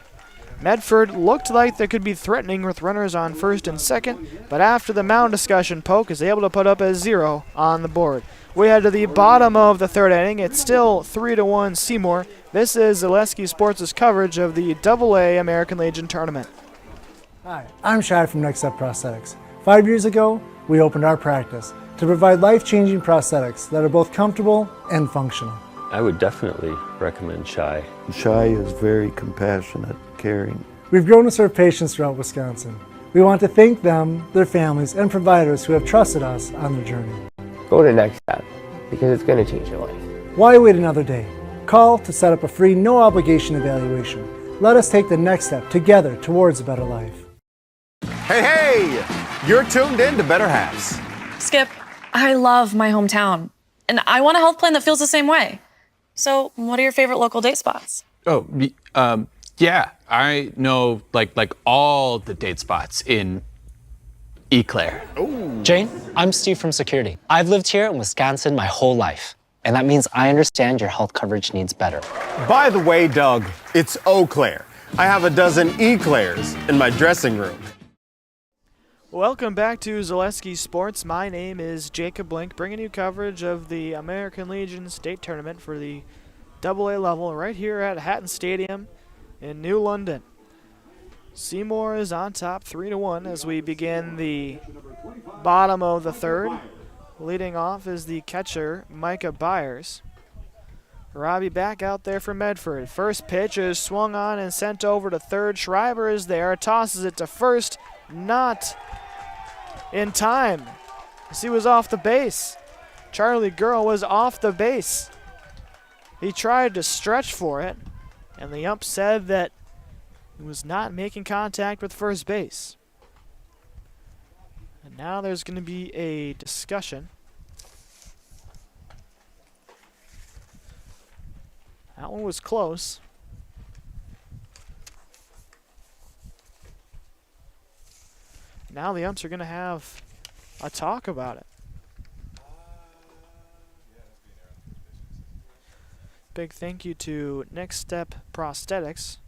Medford looked like they could be threatening with runners on first and second, but after the mound discussion, Polk is able to put up a 0 on the board. We head to the bottom of the third inning. It's still 3-1 Seymour. This is Zaleski Sports' coverage of the AA American Legion tournament. Hi, I'm Shai from Next Step Prosthetics. 5 years ago, we opened our practice to provide life-changing prosthetics that are both comfortable and functional. I would definitely recommend Shai. Shai is very compassionate, caring. We've grown to serve patients throughout Wisconsin. We want to thank them, their families, and providers who have trusted us on their journey. Go to Next Step because it's going to change your life. Why wait another day? Call to set up a free, no-obligation evaluation. Let us take the next step together towards a better life. Hey, you're tuned in to Better Halves. Skip, I love my hometown, and I want a health plan that feels the same way. So, what are your favorite local date spots? Oh, yeah, I know like all the date spots in Eclair. Jane, I'm Steve from Security. I've lived here in Wisconsin my whole life, and that means I understand your health coverage needs better. By the way, Doug, it's Eau Claire. I have a dozen Eclairs in my dressing room. Welcome back to Zaleski Sports. My name is Jacob Blink, bringing you coverage of the American Legion State Tournament for the AA level right here at Hatton Stadium in New London. Seymour is on top 3-1 as we begin the bottom of the third. Leading off is the catcher, Micah Byers. Robbie back out there for Medford. First pitch is swung on and sent over to third. Schreiber is there, tosses it to first, not in time, as he was off the base. Charlie Girl was off the base. He tried to stretch for it, and the ump said that he was not making contact with first base. And now there's going to be a discussion. That one was close. Now the umps are going to have a talk about it. Big thank you to Next Step Prosthetics,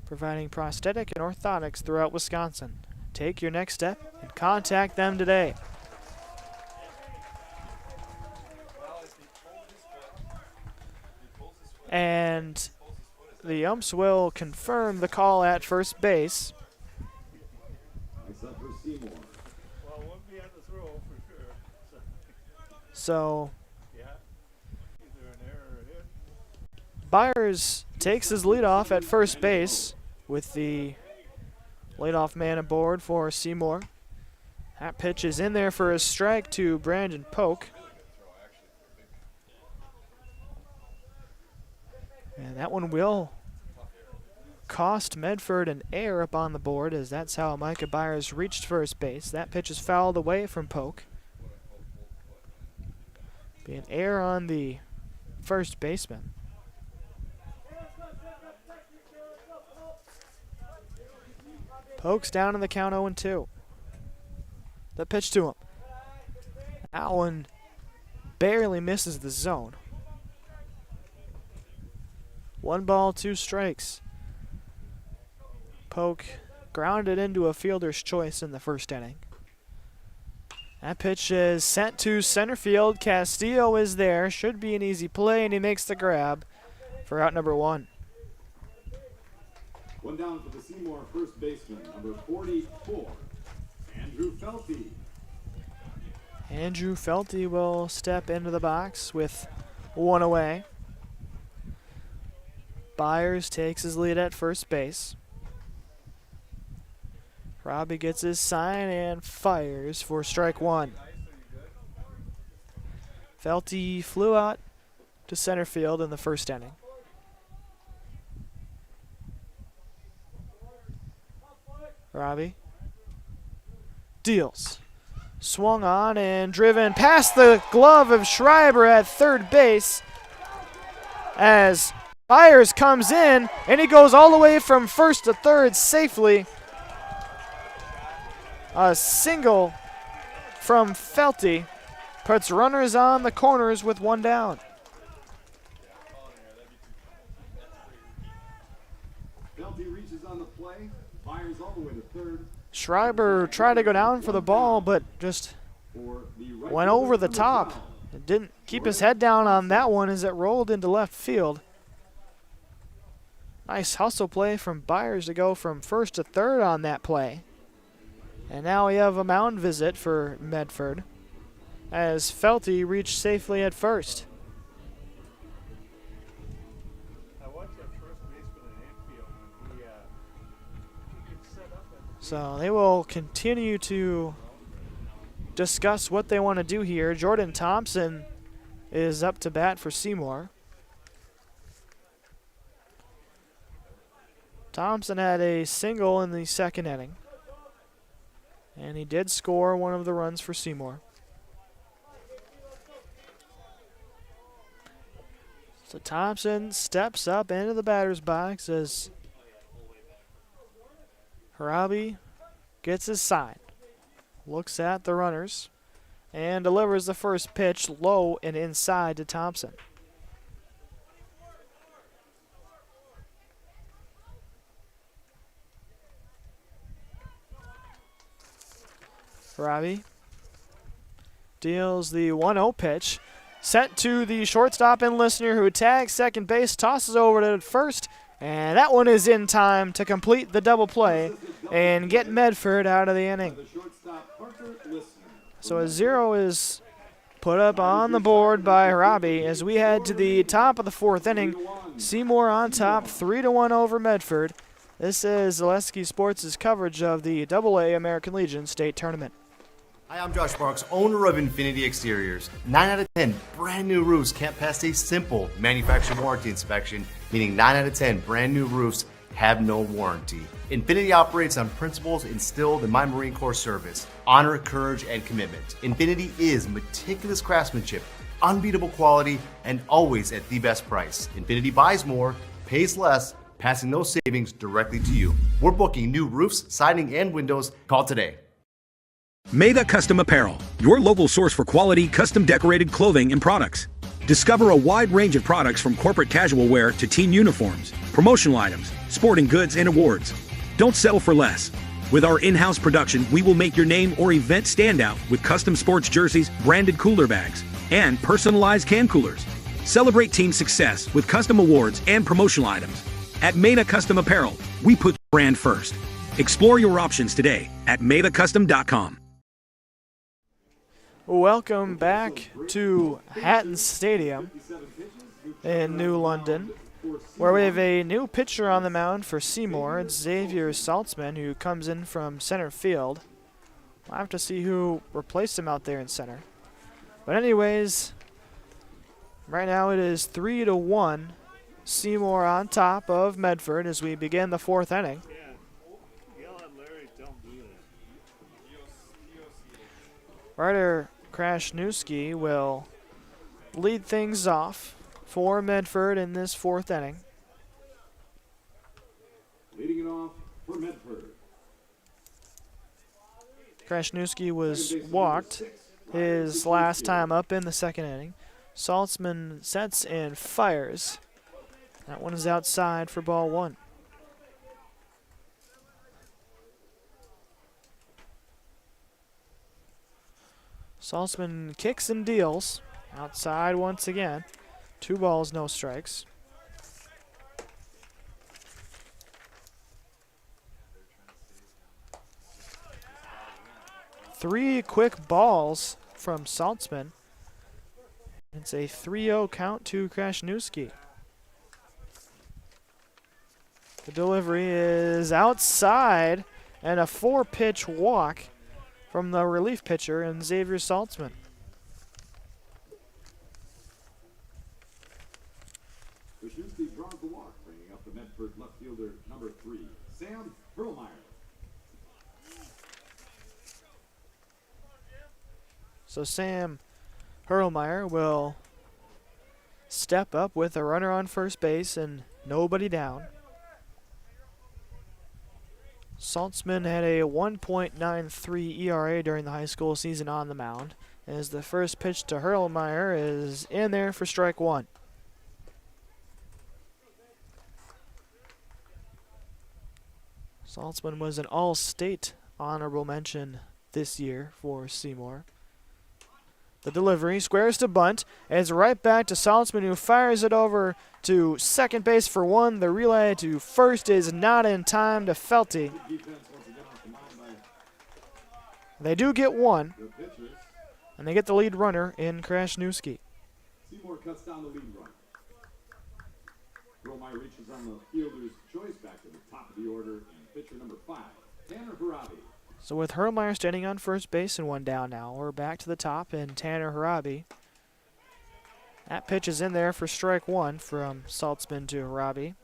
providing prosthetic and orthotics throughout Wisconsin. Take your next step and contact them today. And the umps will confirm the call at first base. So Byers takes his leadoff at first base with the leadoff man aboard for Seymour. That pitch is in there for a strike to Brandon Polk. And that one will cost Medford an error up on the board, as that's how Micah Byers reached first base. That pitch is fouled away from Polk. Be an error on the first baseman. Polk's down in the count 0-2. The pitch to him. That one barely misses the zone. 1 ball, 2 strikes. Polk grounded into a fielder's choice in the first inning. That pitch is sent to center field. Castillo is there. Should be an easy play, and he makes the grab for out number 1. One down for the Seymour first baseman, number 44, Andrew Felty. Andrew Felty will step into the box with 1 away. Byers takes his lead at first base. Robbie gets his sign and fires for strike 1. Felty flew out to center field in the first inning. Robbie deals. Swung on and driven past the glove of Schreiber at third base as Byers comes in, and he goes all the way from first to third safely. A single from Felty puts runners on the corners with one down. Felty reaches on the play, fires all the way to third. Schreiber tried to go down for the ball, but just went over the top. It didn't keep his head down on that one as it rolled into left field. Nice hustle play from Byers to go from first to third on that play. And now we have a mound visit for Medford as Felty reached safely at first. So they will continue to discuss what they want to do here. Jordan Thompson is up to bat for Seymour. Thompson had a single in the second inning, and he did score one of the runs for Seymour. So Thompson steps up into the batter's box as Harabi gets his sign, looks at the runners, and delivers the first pitch low and inside to Thompson. Harabi deals the 1-0 pitch, sent to the shortstop and listener who tags second base, tosses over to first, and that one is in time to complete the double play and get Medford out of the inning. So a 0 is put up on the board by Harabi as we head to the top of the fourth inning. Seymour on top, 3-1 over Medford. This is Zaleski Sports' coverage of the AA American Legion State Tournament. Hi, I'm Josh Marks, owner of Infinity Exteriors. 9 out of 10 brand new roofs can't pass a simple manufacturer warranty inspection, meaning 9 out of 10 brand new roofs have no warranty. Infinity operates on principles instilled in my Marine Corps service: honor, courage, and commitment. Infinity is meticulous craftsmanship, unbeatable quality, and always at the best price. Infinity buys more, pays less, passing those savings directly to you. We're booking new roofs, siding, and windows. Call today. Meda Custom Apparel, your local source for quality, custom decorated clothing and products. Discover a wide range of products from corporate casual wear to team uniforms, promotional items, sporting goods, and awards. Don't settle for less. With our in-house production, we will make your name or event stand out with custom sports jerseys, branded cooler bags, and personalized can coolers. Celebrate team success with custom awards and promotional items. At Meda Custom Apparel, we put brand first. Explore your options today at medacustom.com. Welcome back to Hatton Stadium in New London, where we have a new pitcher on the mound for Seymour. It's Xavier Saltzman, who comes in from center field. We'll have to see who replaced him out there in center. But anyways, right now it is 3-1. Seymour on top of Medford as we begin the fourth inning. Ryder Krasniewski will lead things off for Medford in this fourth inning. Leading it off for Medford. Krasniewski was walked his last time up in the second inning. Saltzman sets and fires. That one is outside for ball one. Saltzman kicks and deals. Outside once again. 2 balls, no strikes. Three quick balls from Saltzman. It's a 3-0 count to Krasniewski. The delivery is outside and a 4-pitch walk from the relief pitcher and Xavier Saltzman. Krasniewski draws the walk, bringing up the Medford left fielder number 3, Sam Perlmeyer. So Sam Hurlmeyer will step up with a runner on first base and nobody down. Saltzman had a 1.93 ERA during the high school season on the mound, as the first pitch to Hurlmeyer is in there for strike one. Saltzman was an all-state honorable mention this year for Seymour. The delivery squares to bunt. It's right back to Saltzman, who fires it over to second base for one. The relay to first is not in time to Felty. They do get one, and they get the lead runner in Krasniewski. Seymour cuts down the lead runner. Hurlmeyer reaches on the fielder's choice back to the top of the order, and pitcher number 5, Tanner Harabi. So with Hurlmeyer standing on first base and one down now, we're back to the top and Tanner Harabi. That pitch is in there for strike one from Saltzman to Harabi.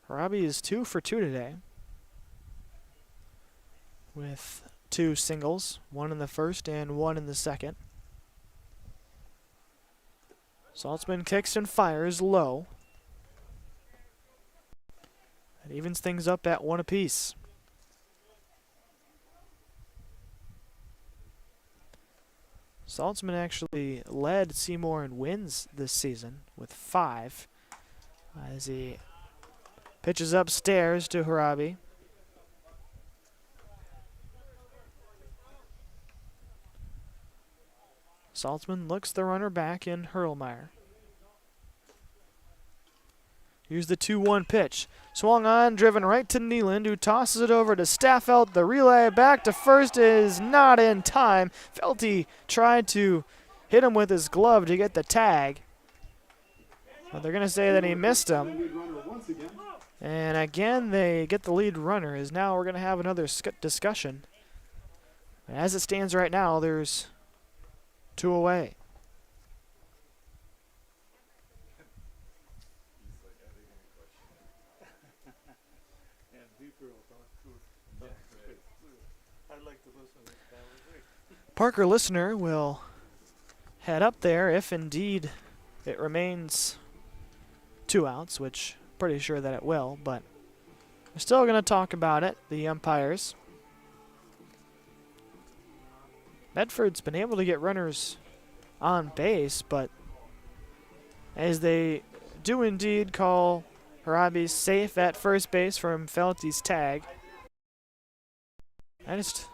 Harabi is 2 for 2 today, with 2 singles, 1 in the first and 1 in the second. Saltzman kicks and fires low. It evens things up at 1 apiece. Saltzman actually led Seymour in wins this season with 5 as he pitches upstairs to Harabi. Saltzman looks the runner back in Hurlmeyer. Here's the 2-1 pitch. Swung on, driven right to Nealand, who tosses it over to Staffelt. The relay back to first is not in time. Felty tried to hit him with his glove to get the tag, but they're going to say that he missed him. And again, they get the lead runner, as now we're going to have another discussion. As it stands right now, there's 2 away. Parker Listener will head up there if indeed it remains 2 outs, which I'm pretty sure that it will, but we're still going to talk about it, the umpires. Medford's been able to get runners on base, but as they do indeed call Harabi safe at first base from Felty's tag, I just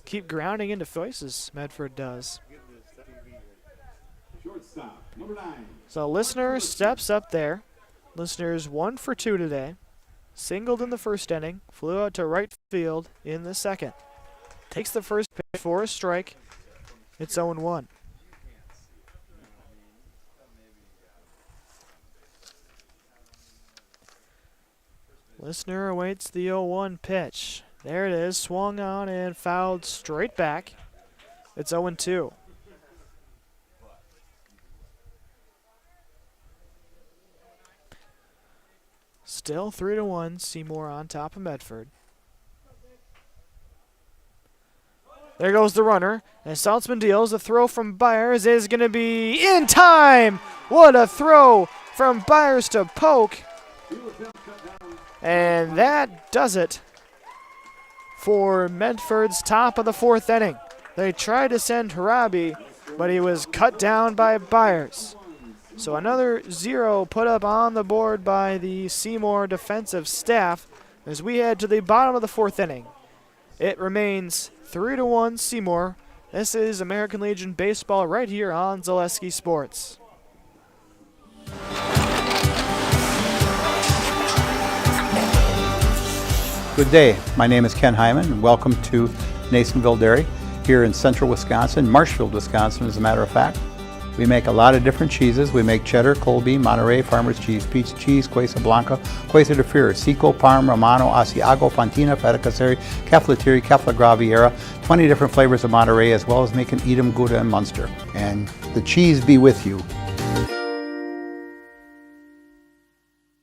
keep grounding into voices, Medford does. Shortstop, number 9. So Listener steps up there. Listener's 1 for 2 today. Singled in the first inning, flew out to right field in the second. Takes the first pitch for a strike. It's 0-1. Listener awaits the 0-1 pitch. There it is, swung on and fouled straight back. It's 0-2. Still 3-1, Seymour on top of Medford. There goes the runner, and Saltzman deals. A throw from Byers is going to be in time. What a throw from Byers to Polk. And that does it for Medford's top of the 4th inning. They tried to send Harabi, but he was cut down by Byers. So another 0 put up on the board by the Seymour defensive staff as we head to the bottom of the 4th inning. It remains 3-1 Seymour. This is American Legion Baseball right here on Zaleski Sports. Good day. My name is Ken Hyman, and welcome to Nasonville Dairy here in central Wisconsin, Marshfield, Wisconsin, as a matter of fact. We make a lot of different cheeses. We make cheddar, Colby, Monterey, Farmer's Cheese, Pizza Cheese, Quesa Blanca, Quesa de Fir, Seco, Parm, Romano, Asiago, Fontina, Feta Caseri, Caflateri, Cafla Graviera, 20 different flavors of Monterey, as well as making Edam, Gouda, and Munster. And the cheese be with you.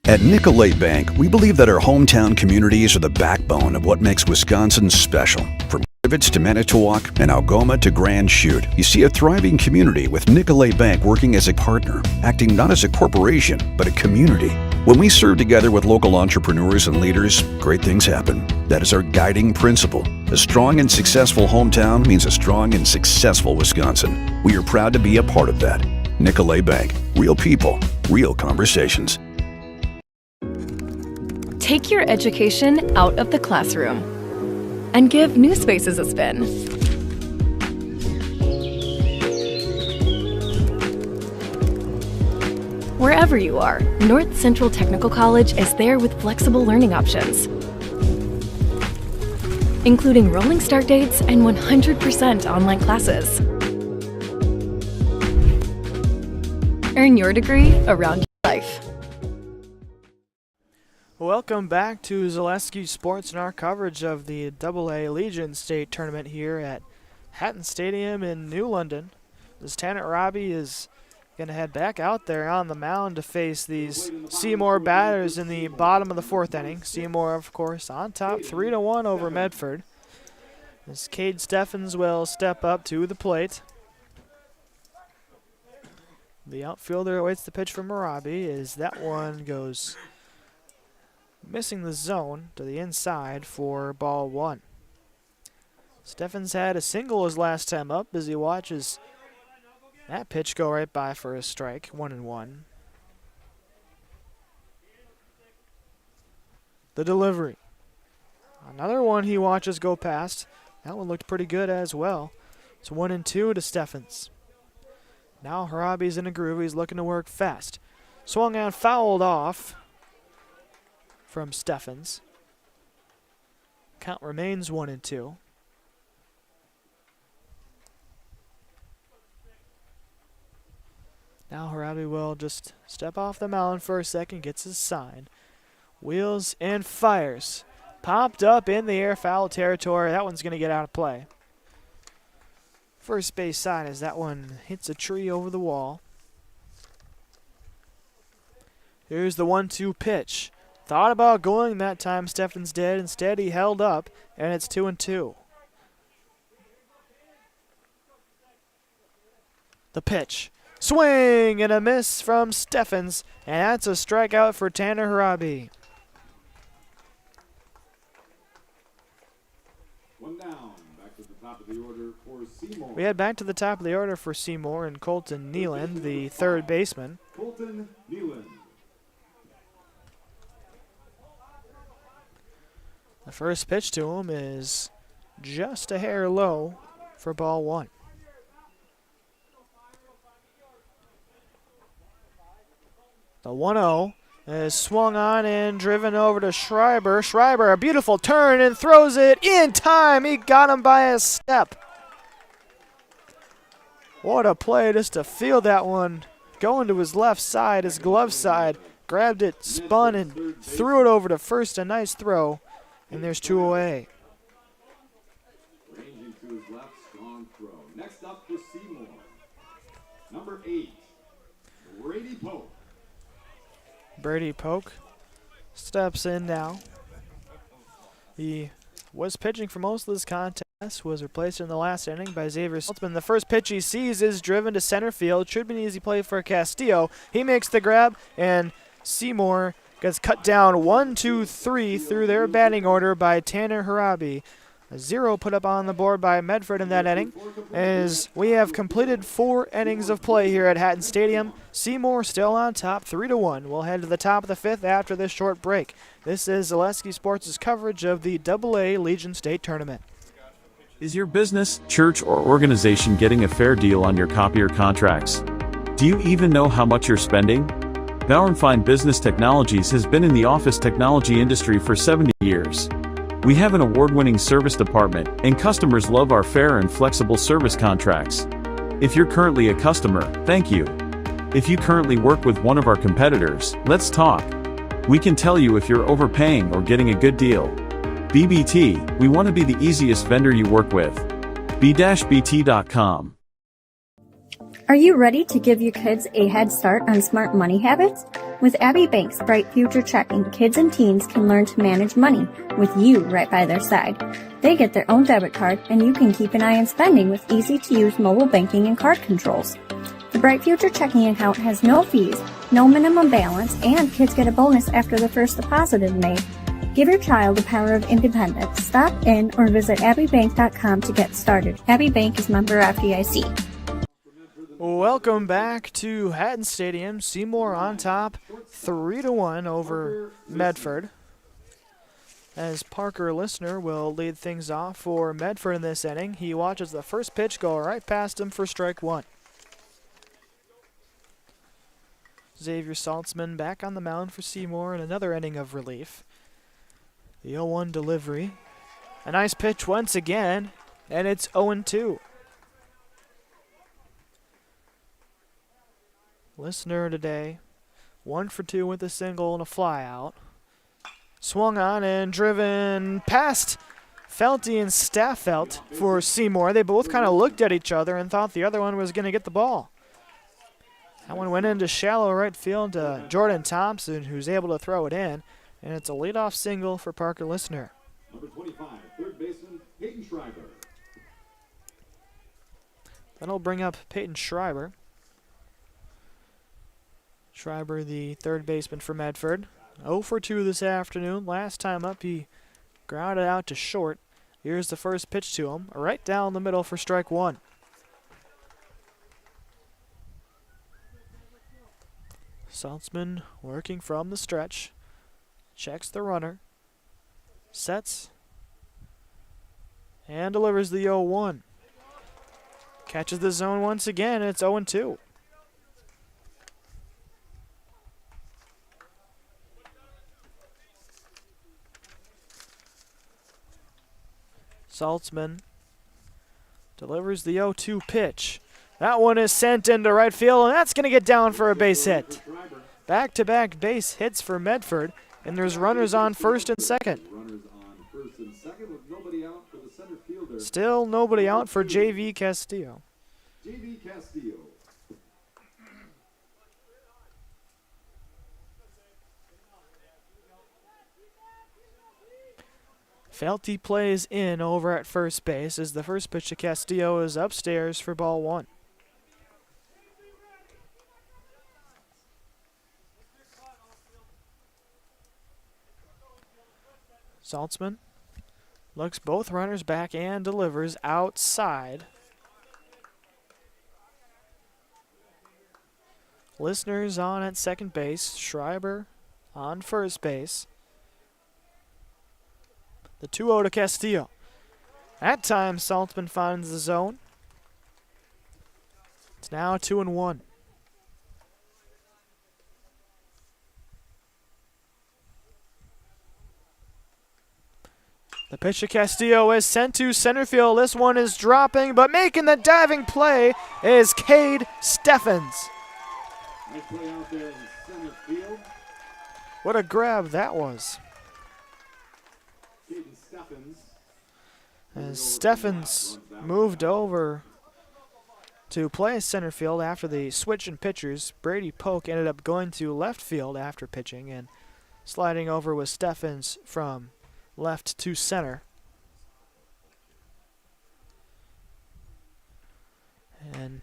At Nicolay Bank, we believe that our hometown communities are the backbone of what makes Wisconsin special. From Rivets to Manitowoc and Algoma to Grand Chute, you see a thriving community with Nicolet Bank working as a partner, acting not as a corporation, but a community. When we serve together with local entrepreneurs and leaders, great things happen. That is our guiding principle. A strong and successful hometown means a strong and successful Wisconsin. We are proud to be a part of that. Nicolet Bank. Real people, real conversations. Take your education out of the classroom and give new spaces a spin. Wherever you are, North Central Technical College is there with flexible learning options, including rolling start dates and 100% online classes. Earn your degree around your life. Welcome back to Zaleski Sports and our coverage of the AA Legion State Tournament here at Hatton Stadium in New London. As Tanner Robbie is going to head back out there on the mound to face these Seymour batters in the bottom of the fourth inning. Seymour, of course, on top 3-1 over Medford. As Cade Steffens will step up to the plate. The outfielder awaits the pitch from Marabi as that one goes missing the zone to the inside for ball one. Steffens had a single his last time up as he watches that pitch go right by for a strike, 1-1. The delivery. Another one he watches go past. That one looked pretty good as well. It's 1-2 to Steffens. Now Harabi's in a groove. He's looking to work fast. Swung on, fouled off from Steffens. Count remains 1-2. Now Harabi will just step off the mound for a second, gets his sign. Wheels and fires. Popped up in the air, foul territory. That one's going to get out of play. First base sign as that one hits a tree over the wall. Here's the 1-2 pitch. Thought about going that time, Steffens did. Instead, he held up, and it's 2-2. The pitch. Swing and a miss from Steffens, and that's a strikeout for Tanner Harabi. One down. Back to the top of the order for Seymour. We head back to the top of the order for Seymour and Colton Neeland, the third baseman. Colton Neeland. The first pitch to him is just a hair low for ball one. The 1-0 is swung on and driven over to Schreiber. Schreiber, a beautiful turn and throws it in time. He got him by a step. What a play just to field that one. Going to his left side, his glove side. Grabbed it, spun, and threw it over to first. A nice throw. And there's 2 away. Ranging to his left, strong throw. Next up for Seymour. Number 8, Brady Pope. Brady Polk steps in now. He was pitching for most of this contest, was replaced in the last inning by Xavier Saltzman. The first pitch he sees is driven to center field. Should be an easy play for Castillo. He makes the grab, and Seymour gets cut down 1, 2, 3 through their batting order by Tanner Harabi. A 0 put up on the board by Medford in that inning, as we have completed 4 innings of play here at Hatton Stadium. Seymour still on top, 3-1. We'll head to the top of the 5th after this short break. This is Zaleski Sports' coverage of the AA Legion State Tournament. Is your business, church, or organization getting a fair deal on your copier contracts? Do you even know how much you're spending? Bauer & Fine Business Technologies has been in the office technology industry for 70 years. We have an award-winning service department, and customers love our fair and flexible service contracts. If you're currently a customer, thank you. If you currently work with one of our competitors, let's talk. We can tell you if you're overpaying or getting a good deal. BBT, we want to be the easiest vendor you work with. b-bt.com. Are you ready to give your kids a head start on smart money habits? With Abby Bank's Bright Future Checking, kids and teens can learn to manage money with you right by their side. They get their own debit card, and you can keep an eye on spending with easy-to-use mobile banking and card controls. The Bright Future Checking account has no fees, no minimum balance, and kids get a bonus after the first deposit is made. Give your child the power of independence. Stop in or visit abbybank.com to get started. Abby Bank is member FDIC. Welcome back to Hatton Stadium. Seymour on top, 3-1 over Medford. As Parker Listener will lead things off for Medford in this inning. He watches the first pitch go right past him for strike one. Xavier Saltzman back on the mound for Seymour in another inning of relief. The 0-1 delivery. A nice pitch once again, and it's 0-2. Listener today, 1 for 2 with a single and a fly out. Swung on and driven past Felty and Staffelt for Seymour. They both kind of looked at each other and thought the other one was going to get the ball. That one went into shallow right field to Jordan Thompson, who's able to throw it in, and it's a leadoff single for Parker Listener. Number 25, third baseman, Peyton Schreiber. That'll bring up Peyton Schreiber. Schreiber, the third baseman for Medford. 0 for 2 this afternoon. Last time up, he grounded out to short. Here's the first pitch to him, right down the middle for strike one. Saltzman working from the stretch. Checks the runner. Sets. And delivers the 0-1. Catches the zone once again, and it's 0-2. Saltzman delivers the 0-2 pitch. That one is sent into right field, and that's going to get down for a base hit. Back-to-back base hits for Medford, and there's runners on first and second. Still nobody out for J.V. Castillo. J.V. Castillo. Felty plays in over at first base as the first pitch to Castillo is upstairs for ball one. Saltzman looks both runners back and delivers outside. Listeners on at second base. Schreiber on first base. The 2-0 to Castillo. That time, Saltzman finds the zone. It's now 2-1. The pitch to Castillo is sent to center field. This one is dropping, but making the diving play is Cade Steffens. Nice play out there in center field. What a grab that was. As Steffens moved over to play center field after the switch in pitchers, Brady Polk ended up going to left field after pitching and sliding over with Steffens from left to center. And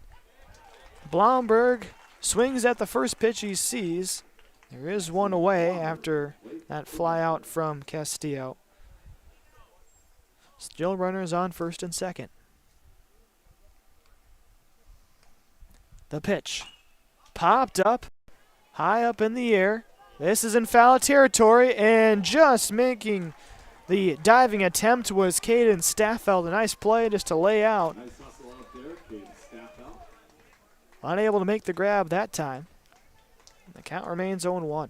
Blomberg swings at the first pitch he sees. There is one away after that fly out from Castillo. Still runners on first and second. The pitch. Popped up. High up in the air. This is in foul territory, and just making the diving attempt was Caden Staffeld. A nice play just to lay out. Nice hustle out there, Caden Staffeld. Unable to make the grab that time. The count remains 0-1.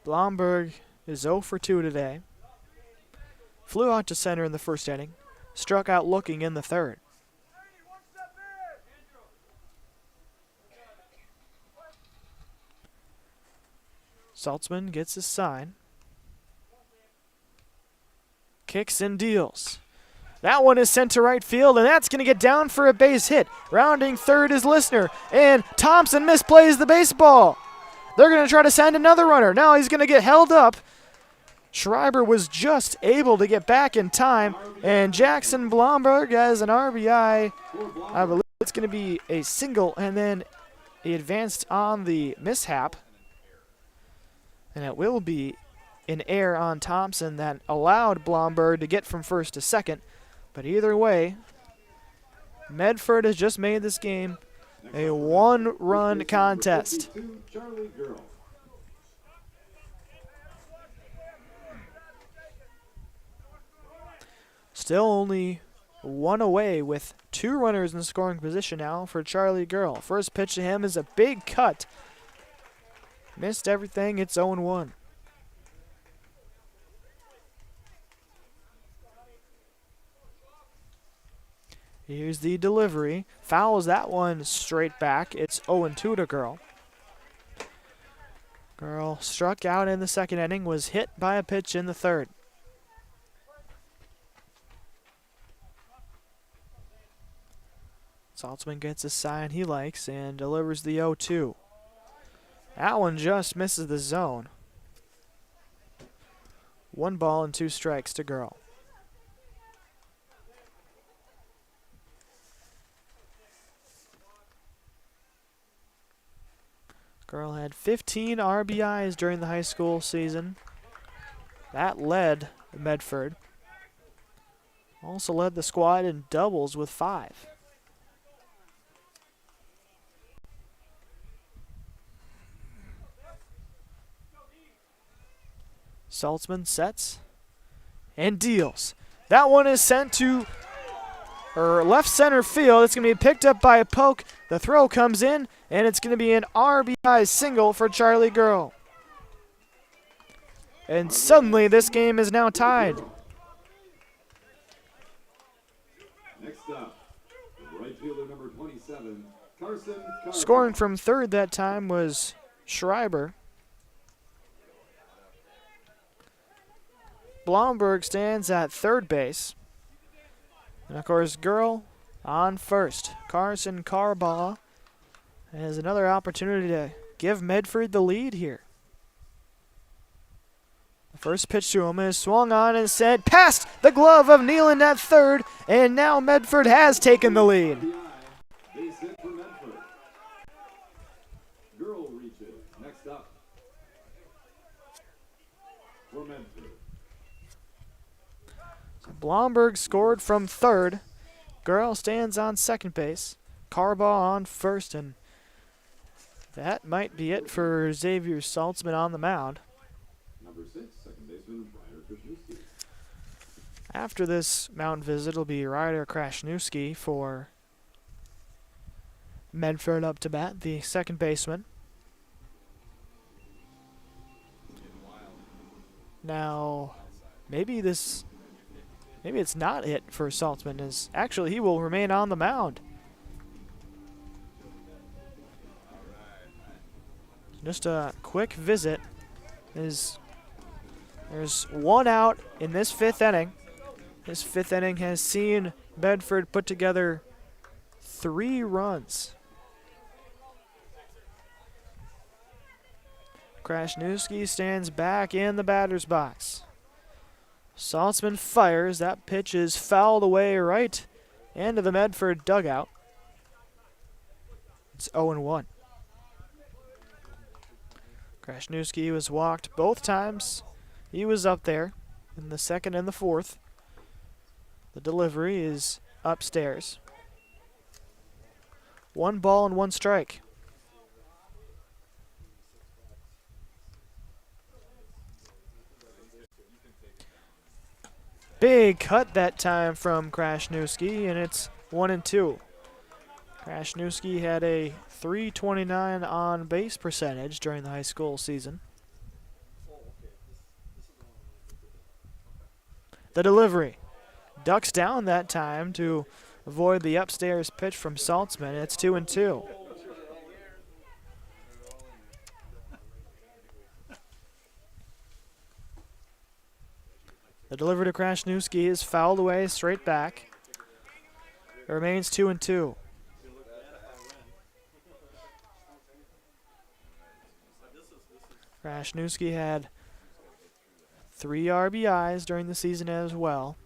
Blomberg is 0 for 2 today. Flew out to center in the first inning. Struck out looking in the third. Saltzman gets his sign. Kicks and deals. That one is sent to right field, and that's going to get down for a base hit. Rounding third is Listener, and Thompson misplays the baseball. They're going to try to send another runner. Now he's going to get held up. Schreiber was just able to get back in time, and Jackson Blomberg has an RBI. I believe it's going to be a single, and then he advanced on the mishap, and it will be an error on Thompson that allowed Blomberg to get from first to second. But either way, Medford has just made this game a one-run contest. Still only one away with 2 runners in scoring position now for Charlie Girl. First pitch to him is a big cut. Missed everything. It's 0-1. Here's the delivery. Fouls that one straight back. It's 0-2 to Girl. Girl struck out in the second inning, was hit by a pitch in the third. Saltzman gets a sign he likes and delivers the 0-2. That one just misses the zone. 1 ball and 2 strikes to Girl. Girl had 15 RBIs during the high school season. That led Medford. Also led the squad in doubles with 5. Saltzman sets and deals. That one is sent to left center field. It's going to be picked up by a poke. The throw comes in, and it's going to be an RBI single for Charlie Girl. And suddenly this game is now tied. Next up, right fielder number 27, Carson. Scoring from third that time was Schreiber. Blomberg stands at third base. And of course, Girl on first. Carson Carbaugh has another opportunity to give Medford the lead here. The first pitch to him is swung on and sent past the glove of Nealon at third, and now Medford has taken the lead. Base hit for Medford. Girl reaches. Next up for Medford. Blomberg scored from third. Girl stands on second base. Carbaugh on first, and that might be it for Xavier Saltzman on the mound. Number 6, second baseman Ryder Krasniewski. After this mound visit, it'll be Ryder Krasniewski for Medford up to bat, the second baseman. Now, maybe it's not it for Saltzman, as actually he will remain on the mound. Just a quick visit. There's 1 out in this 5th inning. This 5th inning has seen Medford put together 3 runs. Krasniewski stands back in the batter's box. Saltzman fires. That pitch is fouled away right into the Medford dugout. It's 0-1. Krasniewski was walked both times. He was up there in the second and the fourth. The delivery is upstairs. 1 ball and 1 strike. Big cut that time from Krasniewski, and it's 1-2. Krasniewski had a .329 on base percentage during the high school season. The delivery ducks down that time to avoid the upstairs pitch from Saltzman. It's 2-2. The delivery to Krasniewski is fouled away straight back. It remains 2-2. Krasniewski had 3 RBIs during the season as well.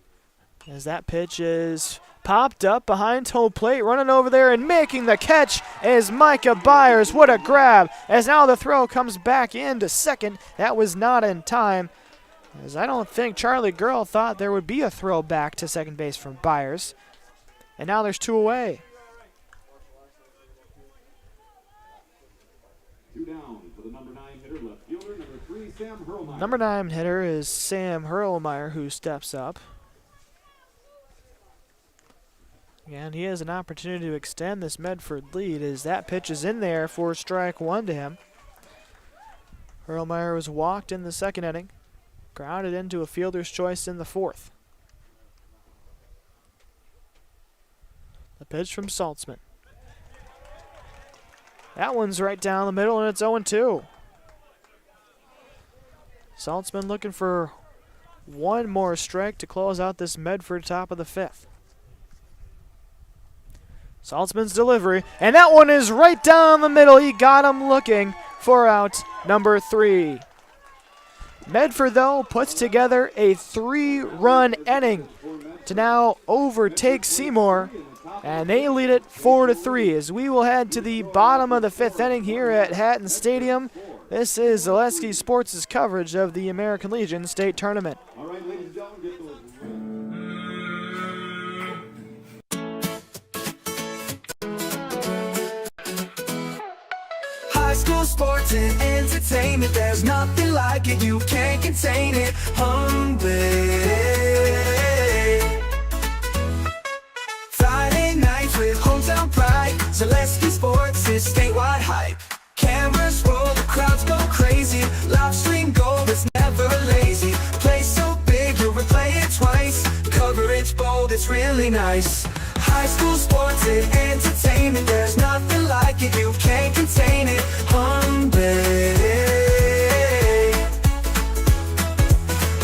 As that pitch is popped up behind home plate, running over there and making the catch is Micah Byers. What a grab, as now the throw comes back into second. That was not in time, as I don't think Charlie Girl thought there would be a throw back to second base from Byers. And now there's 2 away. 2 down for the number 9 hitter, left fielder, number 3, Sam Hurlmeyer. Number 9 hitter is Sam Hurlmeyer, who steps up. And he has an opportunity to extend this Medford lead as that pitch is in there for strike 1 to him. Hurlmeyer was walked in the second inning, grounded into a fielder's choice in the 4th. The pitch from Saltzman. That one's right down the middle, and it's 0-2. Saltzman looking for one more strike to close out this Medford top of the 5th. Saltzman's delivery, and that one is right down the middle. He got him looking for out number 3. Medford, though, puts together a 3-run inning to now overtake Seymour, and they lead it 4-3 as we will head to the bottom of the 5th inning here at Hatton Stadium. This is Zaleski Sports' coverage of the American Legion State Tournament. All right, ladies and gentlemen, get those. High school sports and entertainment, there's nothing like it, you can't contain it. Friday nights with hometown pride, Zaleski Sports is statewide hype. Cameras roll, the crowds go crazy, live stream gold is never lazy. Play so big, you'll replay it twice, coverage bold, it's really nice. High school sports and entertainment, there's nothing like it, you can't contain it.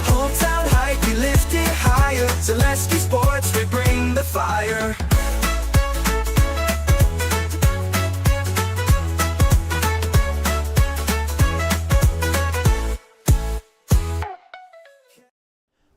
Hometown hype, we lift it higher. Zaleski Sports, we bring the fire.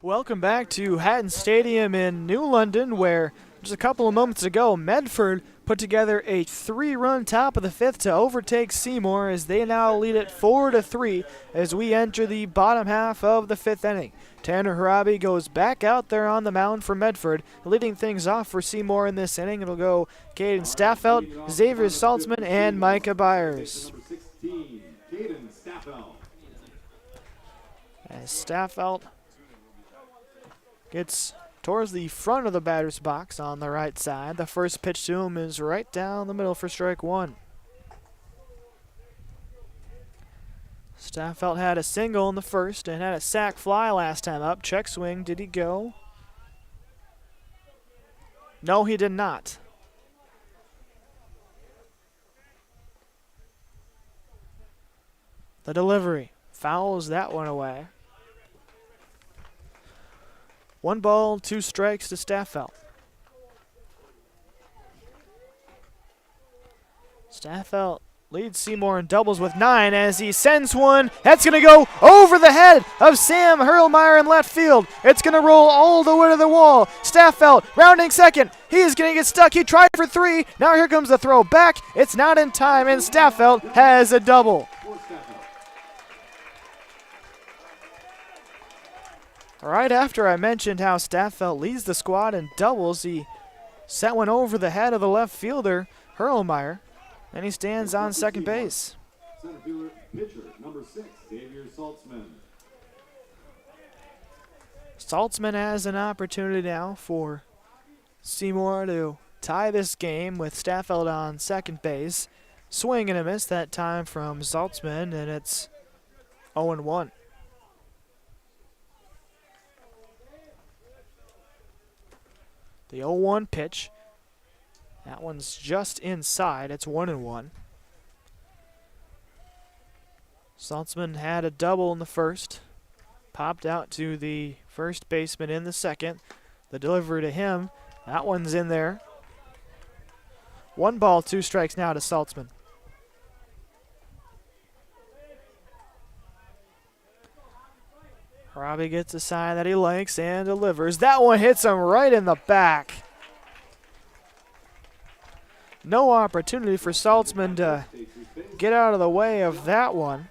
Welcome back to Hatton Stadium in New London, where just a couple of moments ago, Medford put together a 3-run top of the 5th to overtake Seymour as they now lead it 4-3 as we enter the bottom half of the 5th inning. Tanner Harabi goes back out there on the mound for Medford, leading things off for Seymour in this inning. It'll go Caden Staffelt, Xavier Saltzman, and Micah Byers. Number 16, Caden Staffel. As Staffelt gets towards the front of the batter's box on the right side. The first pitch to him is right down the middle for strike 1. Staffelt had a single in the first and had a sac fly last time up. Check swing, did he go? No, he did not. The delivery fouls that one away. 1 ball, 2 strikes to Staffelt. Staffelt leads Seymour in doubles with 9 as he sends one. That's going to go over the head of Sam Hurlmeyer in left field. It's going to roll all the way to the wall. Staffelt rounding second. He is going to get stuck. He tried for 3. Now here comes the throw back. It's not in time, and Staffelt has a double. Right after I mentioned how Staffelt leads the squad in doubles, he set one over the head of the left fielder, Hurlmeyer, and he stands on second base. Center fielder, pitcher, number 6, Xavier Saltzman. Saltzman has an opportunity now for Seymour to tie this game with Staffelt on second base. Swing and a miss that time from Saltzman, and it's 0-1. The 0-1 pitch. That one's just inside. It's 1-1. Saltzman had a double in the first. Popped out to the first baseman in the second. The delivery to him. That one's in there. 1 ball, 2 strikes now to Saltzman. Robbie gets a sign that he likes and delivers. That one hits him right in the back. No opportunity for Saltzman to get out of the way of that one.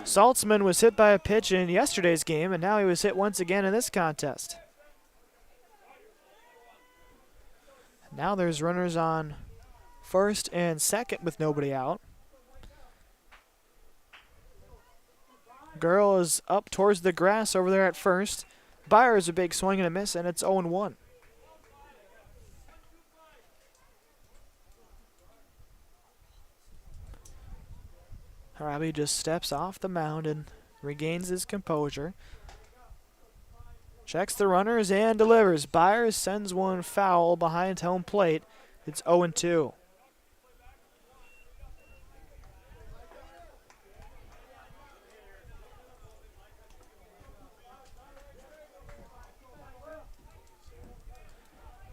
Saltzman was hit by a pitch in yesterday's game, and now he was hit once again in this contest. Now there's runners on first and second with nobody out. Girl is up towards the grass over there at first. Byers a big swing and a miss, and it's 0-1. Robbie just steps off the mound and regains his composure. Checks the runners and delivers. Byers sends one foul behind home plate. It's 0-2.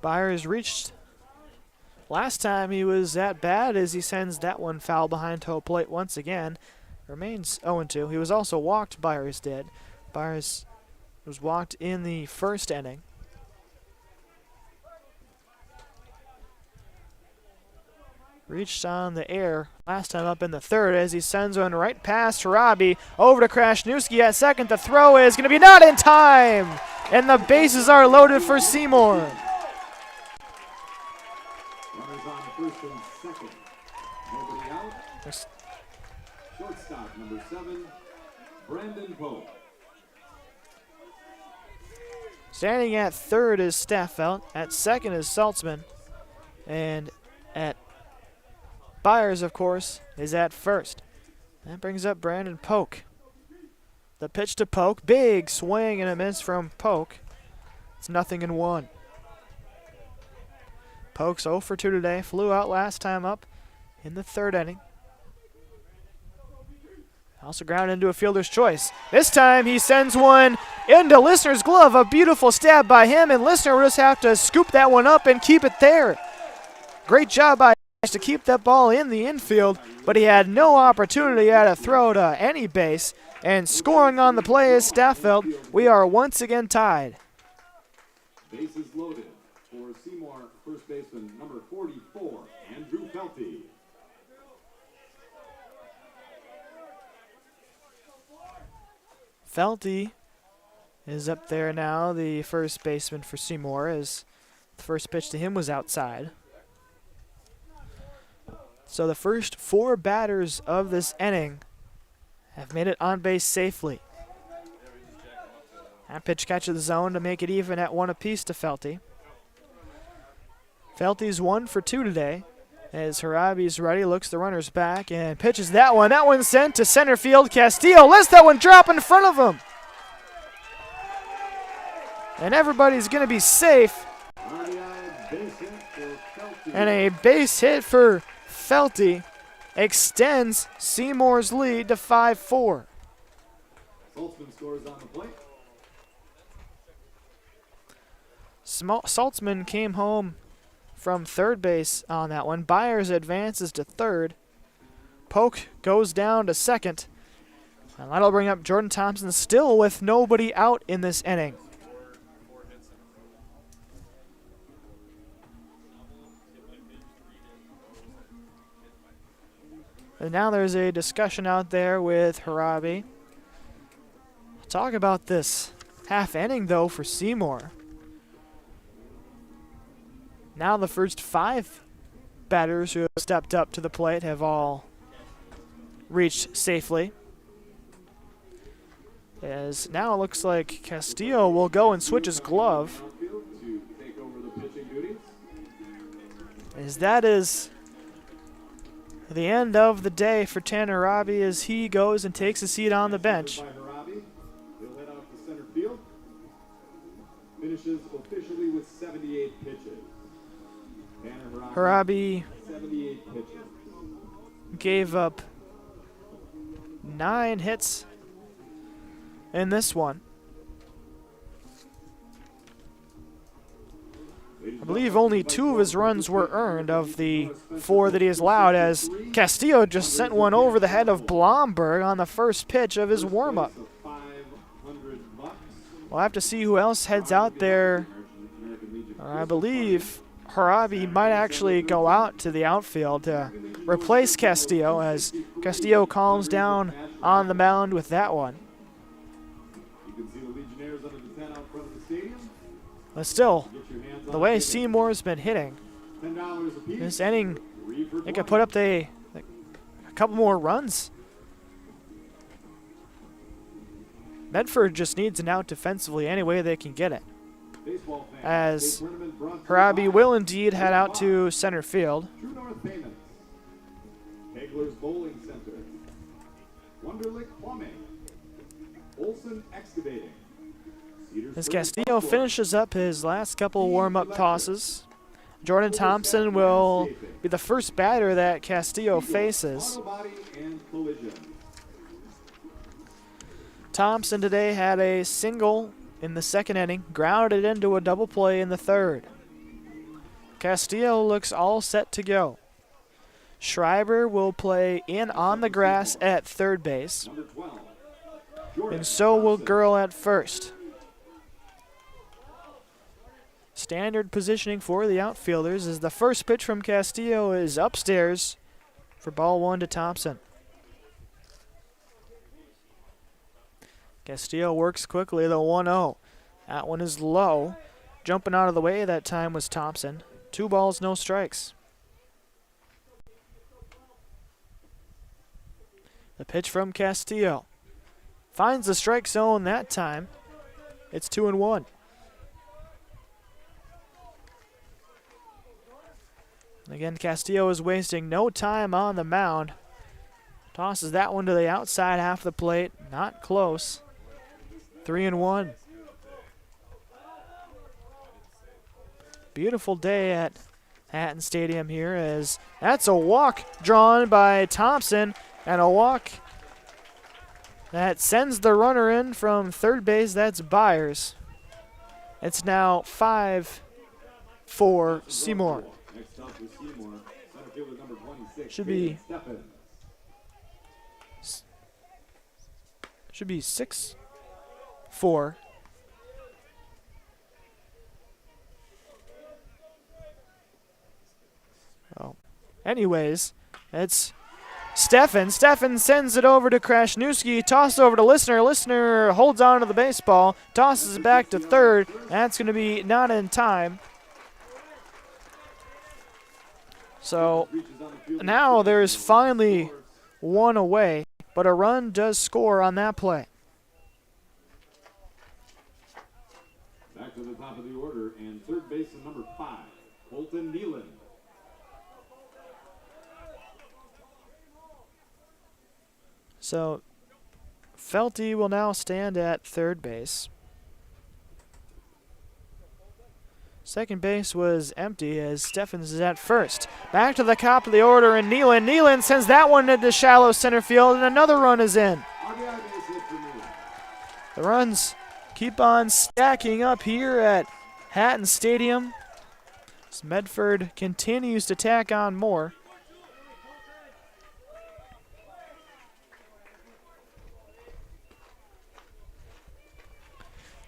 Byers reached. Last time he was that bad as he sends that one foul behind home plate once again. Remains 0-2. He was also walked, Byers did. Byers was walked in the first inning. Reached on the air last time up in the third as he sends one right past Robbie. Over to Krasniewski at second. The throw is going to be not in time. And the bases are loaded for Seymour. First and second. Nobody out. Shortstop number 7, Brandon Pope. Standing at third is Staffelt. At second is Saltzman. And at Byers, of course, is at first. That brings up Brandon Polk. The pitch to Polk. Big swing and a miss from Polk. It's 0-1. Polk's 0 for 2 today. Flew out last time up in the third inning. Also grounded into a fielder's choice. This time he sends one into Listener's glove. A beautiful stab by him, and Listener will just have to scoop that one up and keep it there. Great job by Ash to keep that ball in the infield, but he had no opportunity at a throw to any base. And scoring on the play is Staffelt. We are once again tied. Bases loaded for Seymour, first baseman number 44, Andrew Felty. Felty is up there now, the first baseman for Seymour, as the first pitch to him was outside. So the first 4 batters of this inning have made it on base safely. That pitch catches the zone to make it even at 1 apiece to Felty. Felty's 1 for 2 today. As Harabi's ready, looks the runners back and pitches that one. That one's sent to center field. Castillo lets that one drop in front of him. And everybody's going to be safe. And a base hit for Felty extends Seymour's lead to 5-4. Saltzman scores on the plate. Saltzman came home from third base on that one. Byers advances to third. Polk goes down to second. And that'll bring up Jordan Thompson, still with nobody out in this inning. And now there's a discussion out there with Harabi. Talk about this half inning, though, for Seymour. Now the first 5 batters who have stepped up to the plate have all reached safely. As now it looks like Castillo will go and switch his glove. As that is the end of the day for Tanner Harabi as he goes and takes a seat on the bench. He'll head out to center field. Finishes officially with 78 pitches. Harabi 78 pitches. gave up 9 hits in this one. I believe only 2 of his runs were earned of the 4 that he has allowed, as Castillo just sent one over the head of Blomberg on the first pitch of his warm-up. We'll have to see who else heads out there. I believe Harabi might actually go out to the outfield to replace Castillo, as Castillo calms down on the mound with that one. But still, the way Seymour's been hitting, this inning, they could put up a couple more runs. Medford just needs an out defensively any way they can get it, as Harabi will indeed head out to center field. Hagler's Bowling Center, Wunderlich Plumbing, Olson Excavating. As Castillo finishes up his last couple warm-up tosses, Jordan Thompson will be the first batter that Castillo faces. Thompson today had a single in the second inning, grounded into a double play in the third. Castillo looks all set to go. Schreiber will play in on the grass at third base, and so will Girl at first. Standard positioning for the outfielders as the first pitch from Castillo is upstairs for ball 1 to Thompson. Castillo works quickly, the 1-0. That one is low. Jumping out of the way that time was Thompson. 2 balls, no strikes. The pitch from Castillo finds the strike zone that time. It's 2-1. Again, Castillo is wasting no time on the mound. Tosses that one to the outside half of the plate. Not close. 3-1. Beautiful day at Hatton Stadium here, as that's a walk drawn by Thompson, and a walk that sends the runner in from third base. That's Byers. It's now 5 for Seymour. Should be 6-4. Oh. Anyways, it's Steffen. Steffen sends it over to Krasniewski. Toss over to Listener. Listener holds on to the baseball. Tosses it back to third. That's going to be not in time. So now there's finally one away, but a run does score on that play. Back to the top of the order, and third baseman number 5, Colton Nealon. So Felty will now stand at third base. Second base was empty as Steffens is at first. Back to the top of the order, and Nealon. Nealon sends that one into shallow center field, and another run is in. The runs keep on stacking up here at Hatton Stadium as Medford continues to tack on more.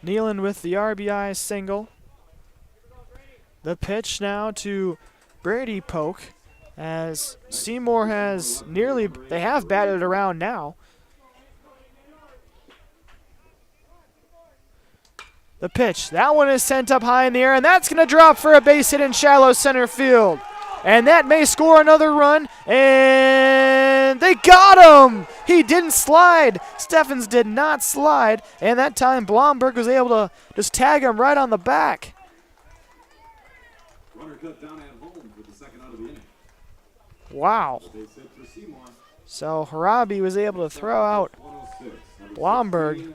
Nealon with the RBI single. The pitch now to Brady Polk as Seymour has they have batted around now. The pitch, that one is sent up high in the air, and that's going to drop for a base hit in shallow center field. And that may score another run, and they got him! He didn't slide. Steffens did not slide, and that time Blomberg was able to just tag him right on the back. Runner cut down at home for the second out of the inning. Wow. So Harabi was able to throw out Blomberg,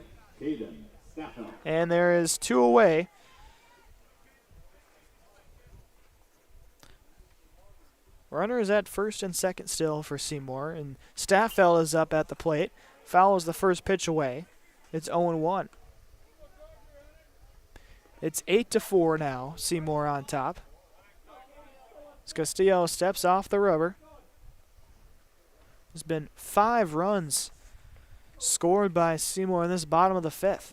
and there is 2 away. Runner is at first and second still for Seymour, and Staffel is up at the plate. Fouls the first pitch away. it's 0-1. It's 8-4 now. Seymour on top. As Castillo steps off the rubber. There's been 5 runs scored by Seymour in this bottom of the 5th.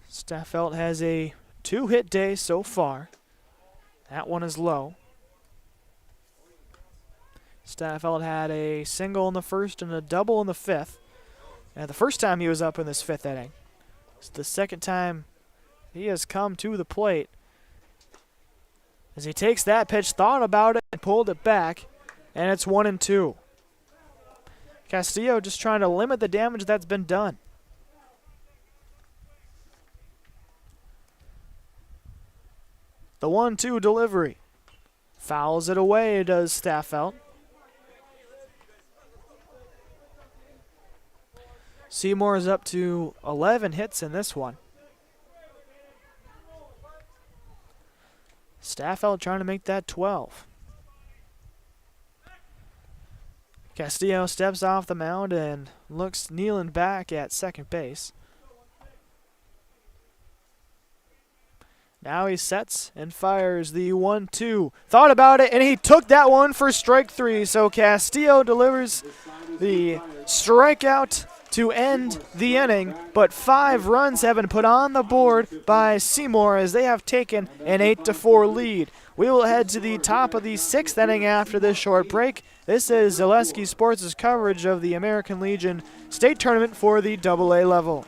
Staffelt has a 2-hit day so far. That one is low. Staffelt had a single in the 1st and a double in the 5th. And the first time he was up in this 5th inning. It's the second time he has come to the plate. As he takes that pitch, thought about it, and pulled it back. And it's 1-2. Castillo just trying to limit the damage that's been done. The 1-2 delivery. Fouls it away, does Staffelt. Seymour is up to 11 hits in this one. Staffelt trying to make that 12. Castillo steps off the mound and looks kneeling back at second base. Now he sets and fires the 1-2. Thought about it, and he took that one for strike 3. So Castillo delivers the strikeout to end the inning, but 5 runs have been put on the board by Seymour as they have taken an 8-4 lead. We will head to the top of the 6th inning after this short break. This is Zaleski Sports' coverage of the American Legion State Tournament for the AA level.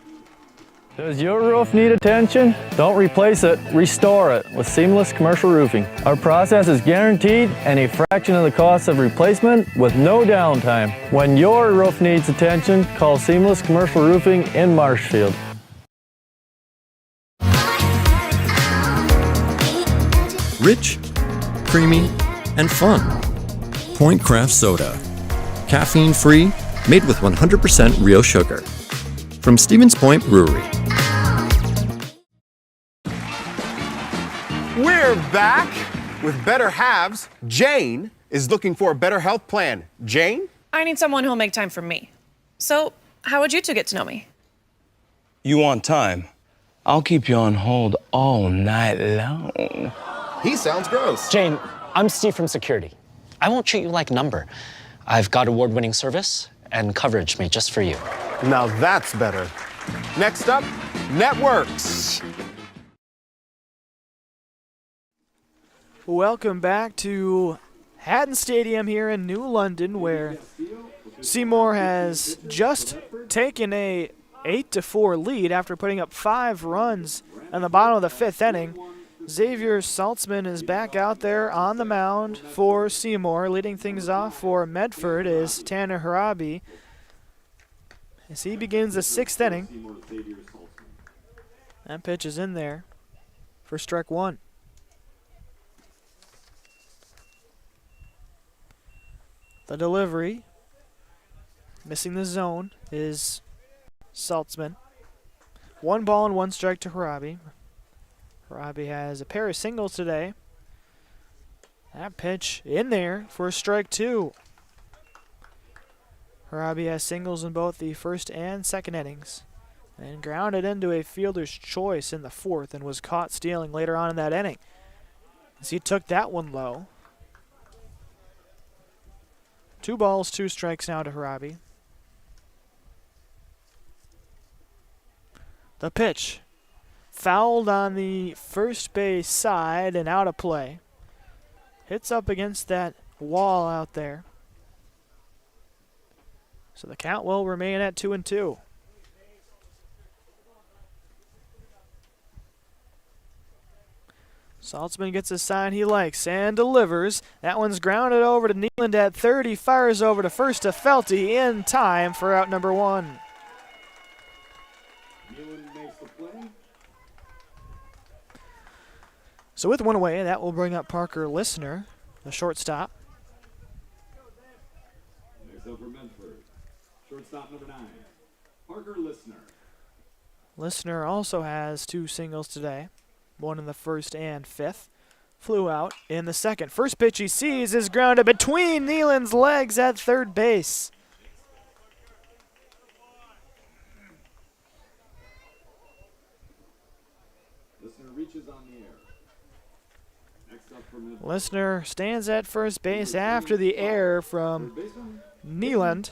Does your roof need attention? Don't replace it, restore it with Seamless Commercial Roofing. Our process is guaranteed and a fraction of the cost of replacement with no downtime. When your roof needs attention, call Seamless Commercial Roofing in Marshfield. Rich, creamy, and fun. Point Craft Soda. Caffeine-free, made with 100% real sugar. From Stevens Point Brewery. We're back with better halves. Jane is looking for a better health plan. Jane? I need someone who'll make time for me. So, how would you two get to know me? You want time? I'll keep you on hold all night long. He sounds gross. Jane, I'm Steve from security. I won't treat you like a number. I've got award-winning service and coverage made just for you. Now that's better. Next up, networks. Welcome back to Hatton Stadium here in New London, where Seymour has just taken a 8-4 lead after putting up 5 runs in the bottom of the 5th inning. Xavier Saltzman is back out there on the mound for Seymour. Leading things off for Medford is Tanner Harabi as he begins the 6th inning. That pitch is in there for strike 1. The delivery, missing the zone, is Saltzman. 1 ball and 1 strike to Harabi. Harabi has a pair of singles today. That pitch in there for strike 2. Harabi has singles in both the 1st and 2nd innings and grounded into a fielder's choice in the 4th and was caught stealing later on in that inning as he took that one low. 2 balls, 2 strikes now to Harabi. The pitch fouled on the first base side and out of play. Hits up against that wall out there. So the count will remain at 2-2. Saltzman gets a sign he likes and delivers. That one's grounded over to Nealand at third. He fires over to first to Felty in time for out number 1. So with 1 away, that will bring up Parker Listener, the shortstop. Next up for Medford, shortstop number 9, Parker Listener. Listener also has 2 singles today, 1 in the 1st and 5th. flew out in the second. First pitch he sees is grounded between Nealon's legs at third base. Listener reaches on the air. Next up for Medford. Listener stands at first base after the error from Nealand.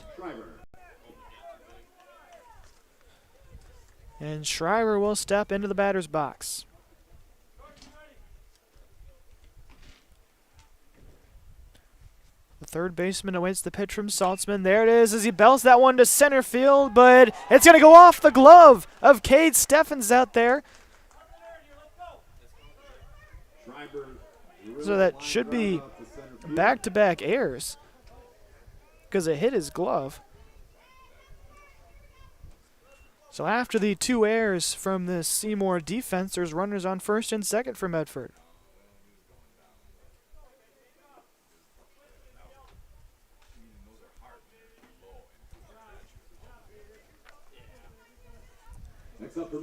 And Schreiber will step into the batter's box. The third baseman awaits the pitch from Saltzman. There it is as he belts that one to center field, but it's going to go off the glove of Cade Steffens out there. So that should be back-to-back errors because it hit his glove. So after the 2 errors from the Seymour defense, there's runners on first and second for Medford.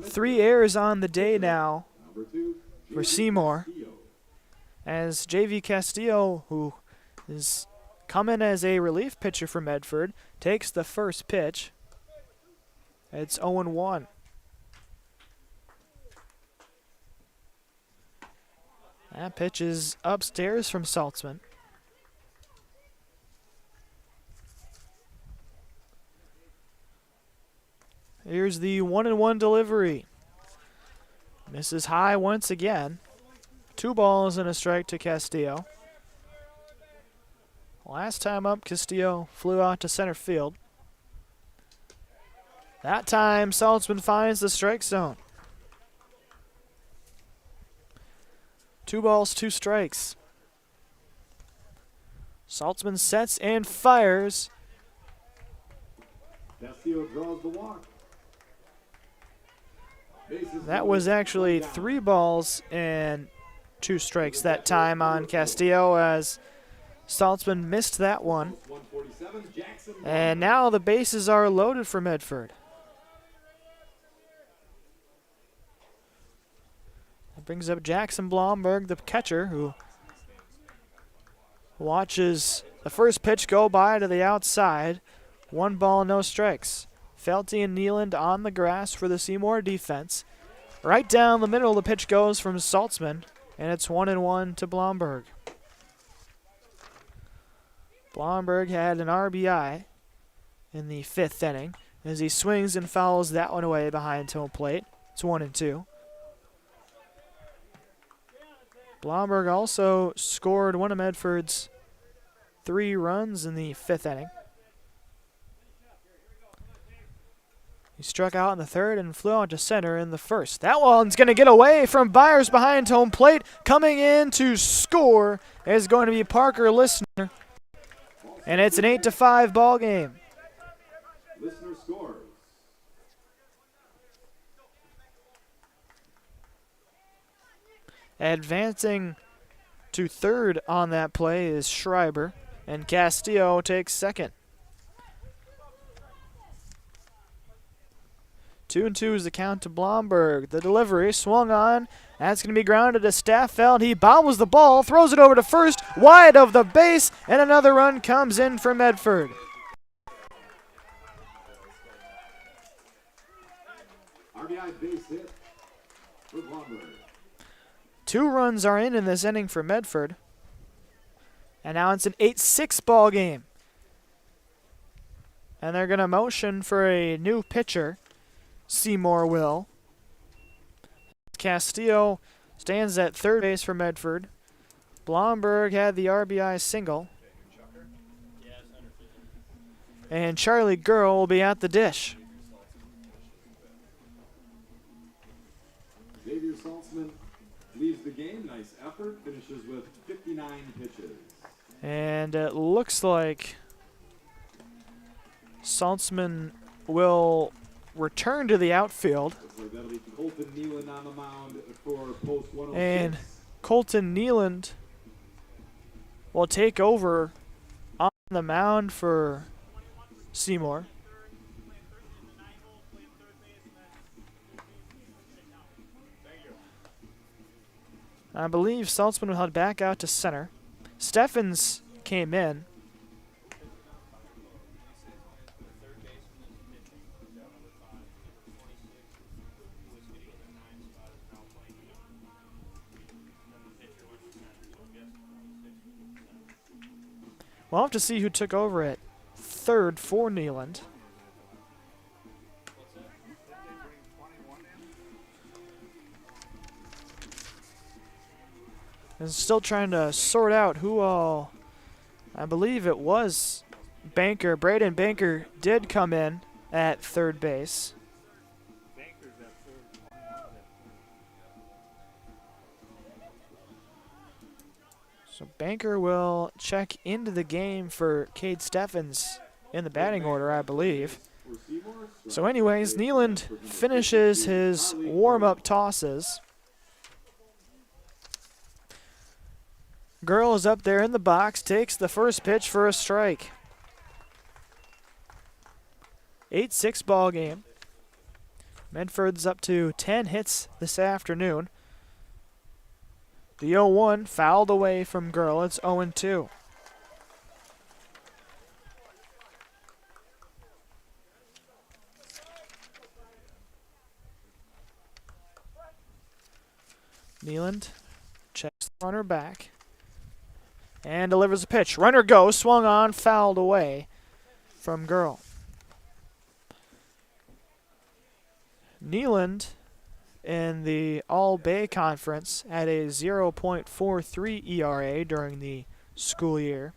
Three errors on the day now for Seymour, as J.V. Castillo, who is coming as a relief pitcher for Medford, takes the first pitch. It's 0-1. That pitch is upstairs from Saltzman. Here's the 1-1 delivery. Misses high once again. 2 balls and a strike to Castillo. Last time up, Castillo flew out to center field. That time, Saltzman finds the strike zone. 2 balls, 2 strikes. Saltzman sets and fires. Castillo draws the walk. That was actually 3 balls and 2 strikes that time on Castillo, as Saltzman missed that one. And now the bases are loaded for Medford. That brings up Jackson Blomberg, the catcher, who watches the first pitch go by to the outside. 1 ball, no strikes. Felty and Nealand on the grass for the Seymour defense. Right down the middle, the pitch goes from Saltzman, and it's 1-1 to Blomberg. Blomberg had an RBI in the 5th inning as he swings and fouls that one away behind home plate. It's 1-2. Blomberg also scored one of Medford's 3 runs in the 5th inning. He struck out in the 3rd and flew out to center in the 1st. That one's going to get away from Byers behind home plate. Coming in to score is going to be Parker Listener. And it's an 8-5 ball game. Listener scores. Advancing to 3rd on that play is Schreiber, and Castillo takes 2nd. 2-2 is the count to Blomberg. The delivery swung on. That's going to be grounded to Staffeld. He bobbles the ball, throws it over to first, wide of the base, and another run comes in for Medford. RBI base hit for Blomberg. 2 runs are in this inning for Medford. And now it's an 8-6 ball game. And they're going to motion for a new pitcher. Seymour will. Castillo stands at 3rd base for Medford. Blomberg had the RBI single. And Charlie Girl will be at the dish. Xavier Saltzman leaves the game. Nice effort. Finishes with 59 pitches. And it looks like Saltzman will return to the outfield. That'll be Colton Nealand on the mound for post 106. And Colton Nealand will take over on the mound for Seymour. I believe Saltzman will head back out to center. Steffens came in. We'll have to see who took over at third for Neyland. And still trying to sort out who all. I believe it was Banker. Braden Banker did come in at third base. So Banker will check into the game for Cade Steffens in the batting order, I believe. So anyways, Neyland finishes his warm-up tosses. Girl is up there in the box, takes the first pitch for a strike. 8-6 ball game. Medford's up to 10 hits this afternoon. The 0-1 fouled away from Girl. It's 0-2. Neyland checks the runner back and delivers a pitch. Runner goes, swung on, fouled away from Girl. Neyland in the All-Bay Conference at a 0.43 ERA during the school year.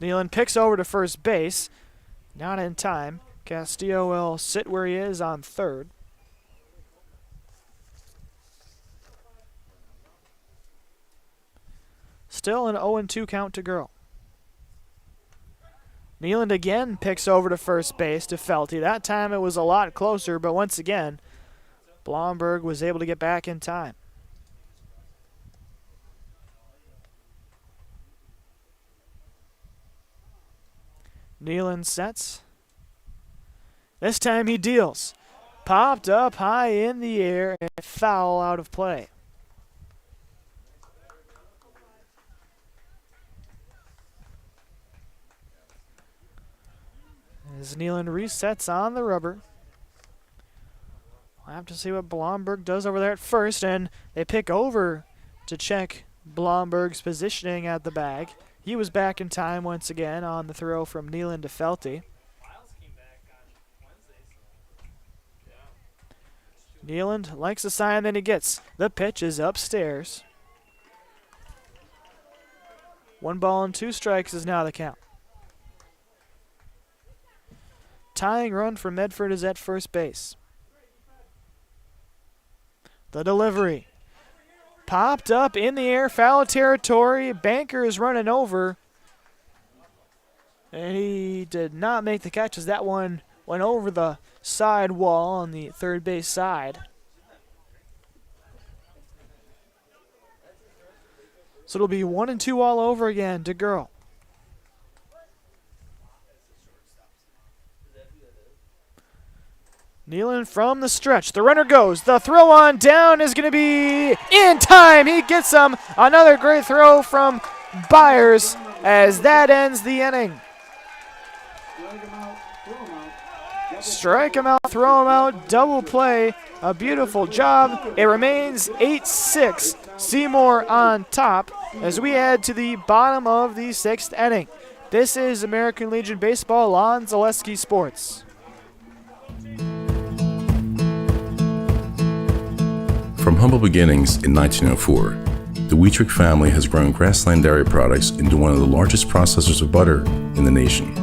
Neyland picks over to first base. Not in time. Castillo will sit where he is on third. Still an 0-2 count to Girl. Neyland again picks over to first base to Felty. That time it was a lot closer, but once again, Blomberg was able to get back in time. Neyland sets. This time he deals. Popped up high in the air and foul out of play. As Neyland resets on the rubber. We'll have to see what Blomberg does over there at first, and they pick over to check Blomberg's positioning at the bag. He was back in time once again on the throw from Neyland to Felty. Neyland likes the sign that he gets. The pitch is upstairs. 1 ball and 2 strikes is now the count. Tying run for Medford is at first base. The delivery. Popped up in the air, foul territory. Banker is running over. And he did not make the catch as that one went over the side wall on the third base side. So it'll be 1-2 all over again to Girl. Neyland from the stretch. The runner goes. The throw on down is going to be in time. He gets him. Another great throw from Byers as that ends the inning. Strike him out, throw him out, double play. A beautiful job. It remains 8-6. Seymour on top as we head to the bottom of the 6th inning. This is American Legion Baseball on Zaleski Sports. From humble beginnings in 1904, the Wheatrick family has grown Grassland Dairy Products into one of the largest processors of butter in the nation.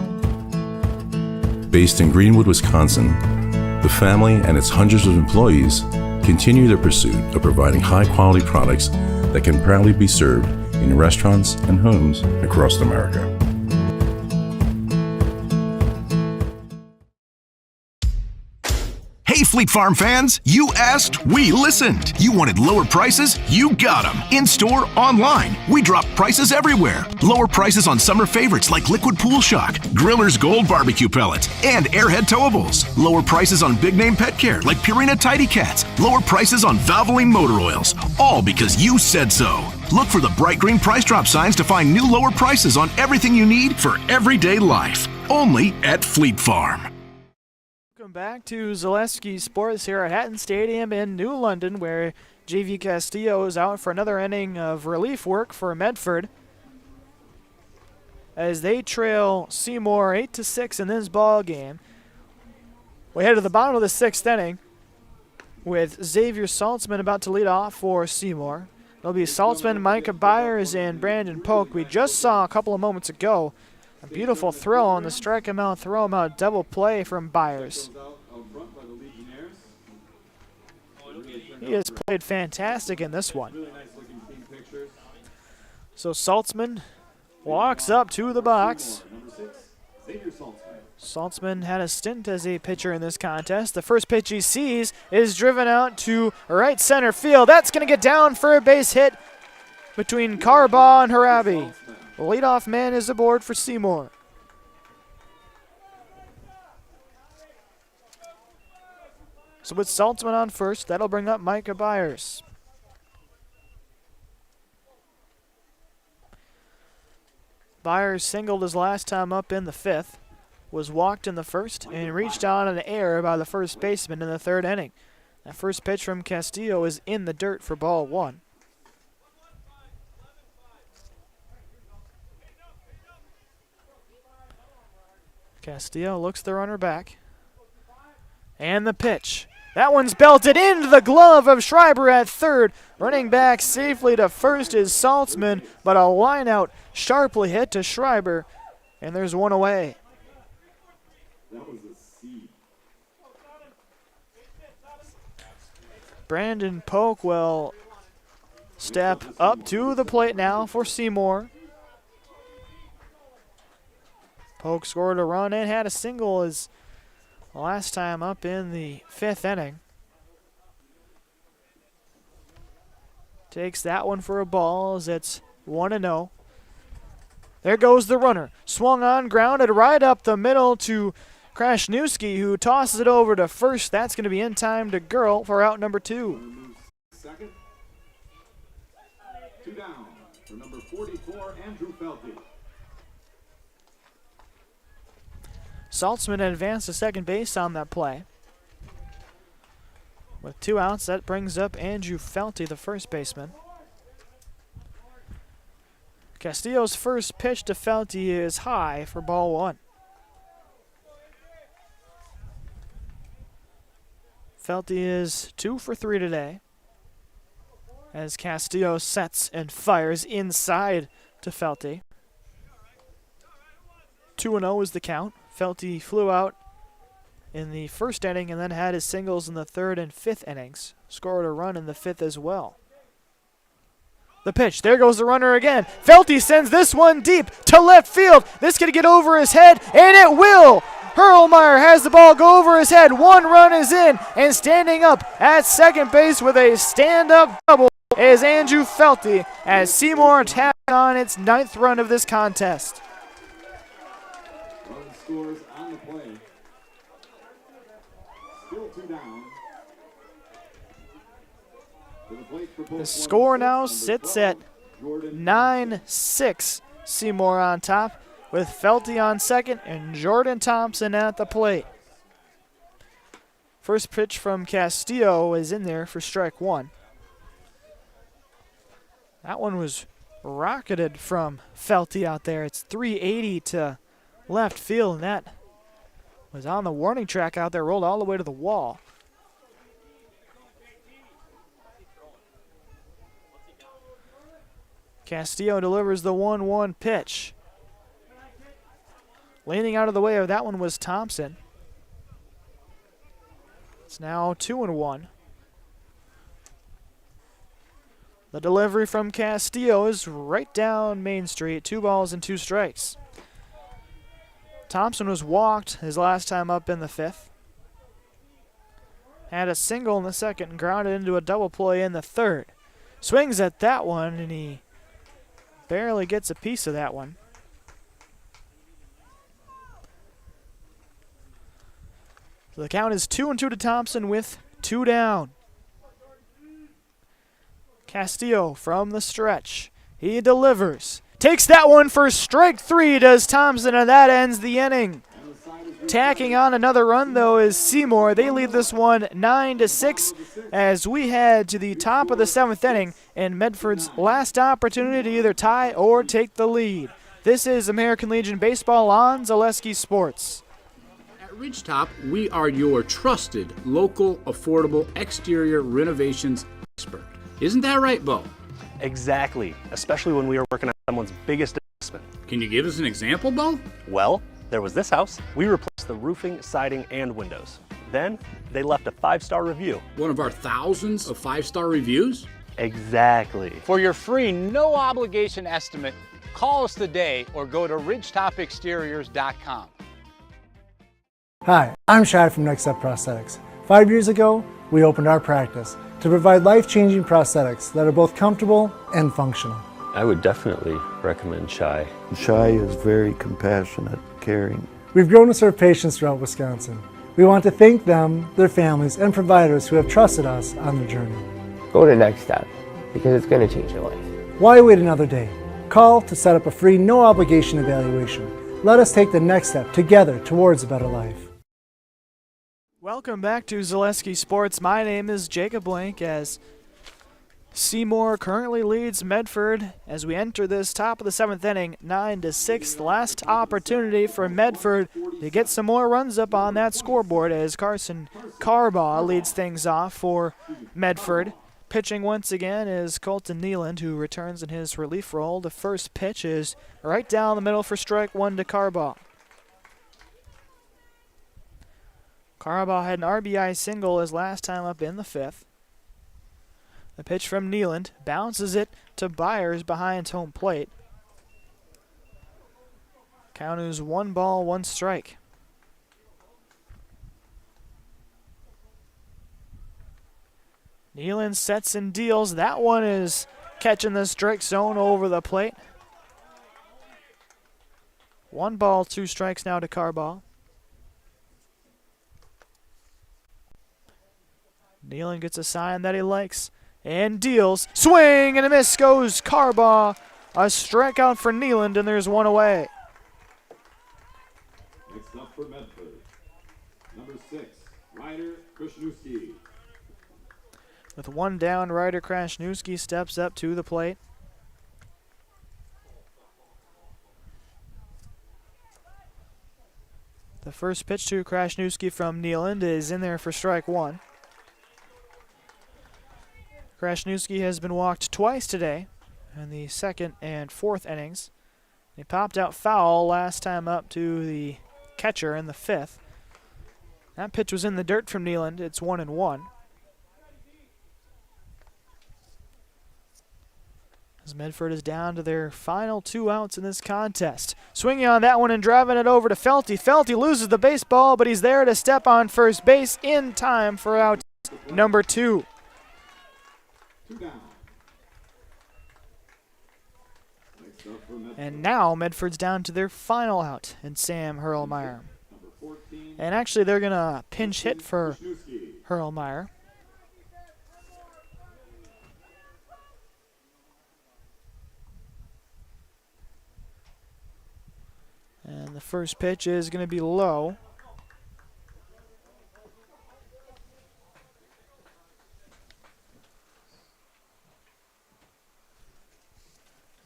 Based in Greenwood, Wisconsin, the family and its hundreds of employees continue their pursuit of providing high-quality products that can proudly be served in restaurants and homes across America. Hey, Fleet Farm fans, you asked, we listened. You wanted lower prices? You got them. In-store, online. We drop prices everywhere. Lower prices on summer favorites like Liquid Pool Shock, Griller's Gold Barbecue Pellets, and Airhead Towables. Lower prices on big-name pet care like Purina Tidy Cats. Lower prices on Valvoline motor oils. All because you said so. Look for the bright green price drop signs to find new lower prices on everything you need for everyday life. Only at Fleet Farm. Welcome back to Zaleski Sports here at Hatton Stadium in New London, where JV Castillo is out for another inning of relief work for Medford, as they trail Seymour 8-6 in this ball game. We head to the bottom of the 6th inning with Xavier Saltzman about to lead off for Seymour. It'll be Saltzman, Micah Byers, and Brandon Polk. We just saw a couple of moments ago a beautiful throw on the strike him out, throw him out double play from Byers. He has played fantastic in this one. So Saltzman walks up to the box. Saltzman had a stint as a pitcher in this contest. The first pitch he sees is driven out to right center field. That's going to get down for a base hit between Carbaugh and Harabi. The leadoff man is aboard for Seymour. So with Saltzman on first, that'll bring up Micah Byers. Byers singled his last time up in the 5th, was walked in the 1st, and reached on an error by the first baseman in the 3rd inning. That first pitch from Castillo is in the dirt for ball 1. Castillo looks the runner back. And the pitch. That one's belted into the glove of Schreiber at 3rd. Running back safely to 1st is Saltzman, but a line out sharply hit to Schreiber, and there's one away. That was a seed. Brandon Polk will step up to the plate now for Seymour. Polk scored a run and had a single his last time up in the 5th inning. Takes that one for a ball as it's 1-0. There goes the runner. Swung on, grounded right up the middle to Krasniewski, who tosses it over to 1st. That's going to be in time to Girl for out number 2. Second. 2 down for number 44, Andrew Felty. Saltzman advanced to second base on that play. With 2 outs, that brings up Andrew Felty, the first baseman. Castillo's first pitch to Felty is high for ball 1. Felty is 2 for 3 today, as Castillo sets and fires inside to Felty. 2-0 is the count. Felty flew out in the 1st inning and then had his singles in the 3rd and 5th innings. Scored a run in the 5th as well. The pitch. There goes the runner again. Felty sends this one deep to left field. This could get over his head, and it will. Hurlmeyer has the ball go over his head. 1 run is in, and standing up at second base with a stand-up double is Andrew Felty, as Seymour taps on its 9th run of this contest. Run scores on the play. Still 2 down. The score now sits at 9-6. Seymour on top, with Felty on second and Jordan Thompson at the plate. First pitch from Castillo is in there for strike 1. That one was rocketed from Felty out there. It's 380 to left field, and that was on the warning track out there, rolled all the way to the wall. Castillo delivers the 1-1 pitch. Leaning out of the way of that one was Thompson. It's now 2-1. The delivery from Castillo is right down Main Street. 2 balls and 2 strikes. Thompson was walked his last time up in the 5th. had a single in the second and grounded into a double play in the third. Swings at that one, and he barely gets a piece of that one. So the count is 2-2 to Thompson with 2 down. Castillo from the stretch. He delivers. Takes that one for strike 3, does Thompson, and that ends the inning. Tacking on another run, though, is Seymour. They lead this one 9-6 as we head to the top of the 7th inning and Medford's last opportunity to either tie or take the lead. This is American Legion Baseball on Zaleski Sports. At Ridgetop, we are your trusted, local, affordable exterior renovations expert. Isn't that right, Bo? Exactly, especially when we are working on someone's biggest investment. Can you give us an example, Bo? Well, there was this house. We replaced the roofing, siding, and windows. Then they left a 5-star review. One of our thousands of 5-star reviews? Exactly. For your free, no obligation estimate, call us today or go to ridgetopexteriors.com. Hi, I'm Shai from Next Step Prosthetics. 5 years ago, we opened our practice to provide life-changing prosthetics that are both comfortable and functional. I would definitely recommend Shai. Shai is very compassionate, caring. We've grown to serve patients throughout Wisconsin. We want to thank them, their families, and providers who have trusted us on their journey. Go to Next Step, because it's going to change your life. Why wait another day? Call to set up a free, no-obligation evaluation. Let us take the next step together towards a better life. Welcome back to Zaleski Sports. My name is Jacob Blank as Seymour currently leads Medford as we enter this top of the 7th inning, 9-6. The last opportunity for Medford to get some more runs up on that scoreboard as Carson Carbaugh leads things off for Medford. Pitching once again is Colton Nealand, who returns in his relief role. The first pitch is right down the middle for strike 1 to Carbaugh. Carbaugh had an RBI single his last time up in the 5th. The pitch from Nealand bounces it to Byers behind home plate. Count is 1 ball, 1 strike. Nealand sets and deals. That one is catching the strike zone over the plate. 1 ball, 2 strikes now to Carbaugh. Nealand gets a sign that he likes and deals. Swing and a miss goes Carbaugh. A strikeout for Nealand, and there's 1 away. Next up for Medford, number 6, Ryder Krasniewski. With 1 down, Ryder Krasniewski steps up to the plate. The first pitch to Krasniewski from Nealand is in there for strike 1. Krasniewski has been walked twice today in the 2nd and 4th innings. He popped out foul last time up to the catcher in the 5th. That pitch was in the dirt from Nealand. It's 1-1. As Medford is down to their final 2 outs in this contest. Swinging on that one and driving it over to Felty. Felty loses the baseball, but he's there to step on first base in time for out number 2. 2 down. And now Medford's down to their final out in Sam Hurlmeyer. And actually they're going to pinch hit for Hurlmeyer. And the first pitch is going to be low.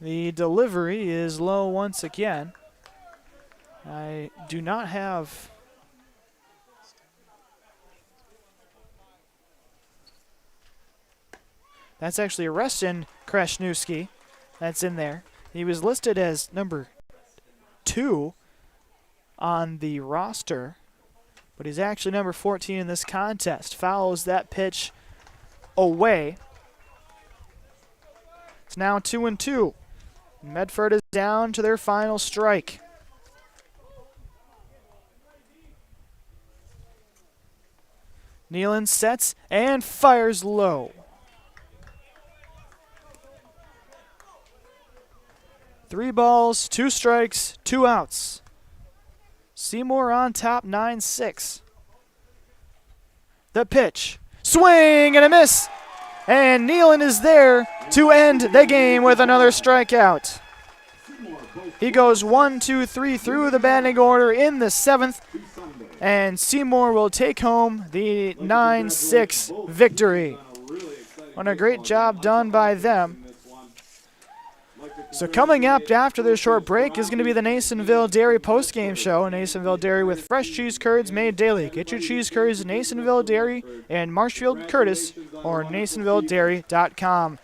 The delivery is low once again. I do not have... That's actually Reston Krasniewski. That's in there. He was listed as number 2 on the roster, but he's actually number 14 in this contest. Fouls that pitch away. It's now 2-2. Medford is down to their final strike. Nealon sets and fires low. 3 balls, 2 strikes, 2 outs. Seymour on top, 9-6. The pitch. Swing and a miss. And Nealon is there to end the game with another strikeout. He goes 1, 2, 3 through the batting order in the 7th. And Seymour will take home the 9-6 victory. What a great job done by them. So coming up after this short break is going to be the Nasonville Dairy postgame show. Nasonville Dairy with fresh cheese curds made daily. Get your cheese curds at Nasonville Dairy in Marshfield, Curtis, or NasonvilleDairy.com.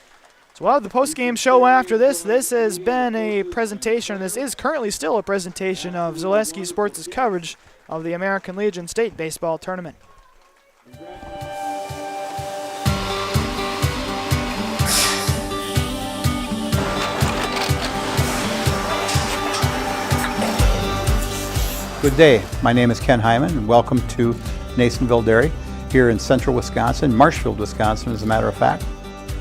So we'll have the postgame show after this. This has been a presentation. This is currently still a presentation of Zaleski Sports' coverage of the American Legion State Baseball Tournament. Good day. My name is Ken Hyman, and welcome to Nasonville Dairy here in central Wisconsin, Marshfield, Wisconsin, as a matter of fact.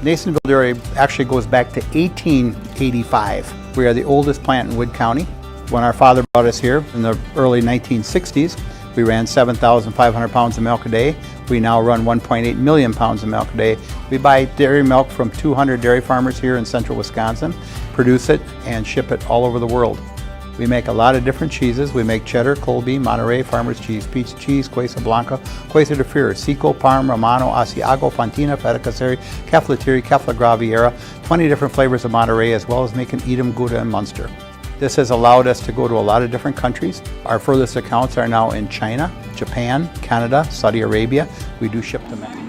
Nasonville Dairy actually goes back to 1885. We are the oldest plant in Wood County. When our father brought us here in the early 1960s, we ran 7,500 pounds of milk a day. We now run 1.8 million pounds of milk a day. We buy dairy milk from 200 dairy farmers here in central Wisconsin, produce it, and ship it all over the world. We make a lot of different cheeses. We make cheddar, Colby, Monterey, Farmer's Cheese, Pizza Cheese, Quesa Blanca, Quesa de Fury, Seco, Parm, Romano, Asiago, Fontina, Feta Caseri, Keflatiri, Kefla Graviera, 20 different flavors of Monterey, as well as making Edam, Gouda, and Munster. This has allowed us to go to a lot of different countries. Our furthest accounts are now in China, Japan, Canada, Saudi Arabia. We do ship them in.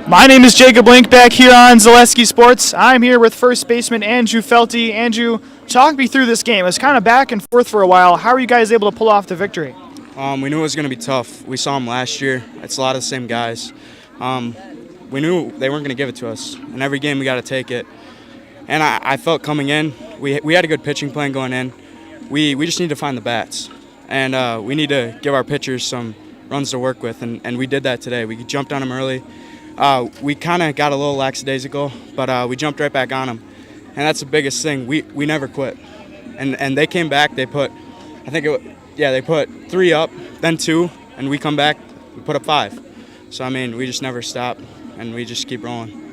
My name is Jacob Link, back here on Zaleski Sports. I'm here with first baseman Andrew Felty. Andrew, talk me through this game. It was kind of back and forth for a while. How are you guys able to pull off the victory? We knew it was going to be tough. We saw them last year. It's a lot of the same guys. We knew they weren't going to give it to us. And every game we got to take it. And I felt coming in, we had a good pitching plan going in. We just need to find the bats. And we need to give our pitchers some runs to work with. And we did that today. We jumped on them early. We kind of got a little lackadaisical, but we jumped right back on them. And that's the biggest thing. We never quit. And they came back. They put, they put 3 up, then 2, and we come back, we put up 5. So, I mean, we just never stop, and we just keep rolling.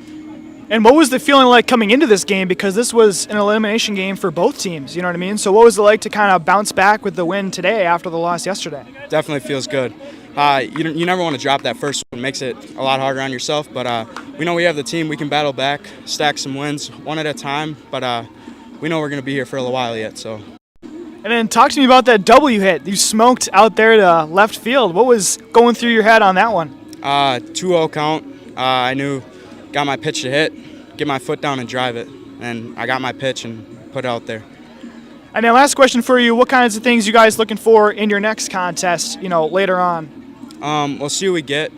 And what was the feeling like coming into this game? Because this was an elimination game for both teams, you know what I mean? So what was it like to kind of bounce back with the win today after the loss yesterday? Definitely feels good. You never want to drop that first one. It makes it a lot harder on yourself, but we know we have the team. We can battle back, stack some wins one at a time, but we know we're going to be here for a little while yet. So. And then talk to me about that double you hit. You smoked out there to left field. What was going through your head on that one? 2-0 count. I knew, got my pitch to hit, get my foot down and drive it, and I got my pitch and put it out there. And then last question for you, what kinds of things you guys looking for in your next contest, later on? We'll see what we get.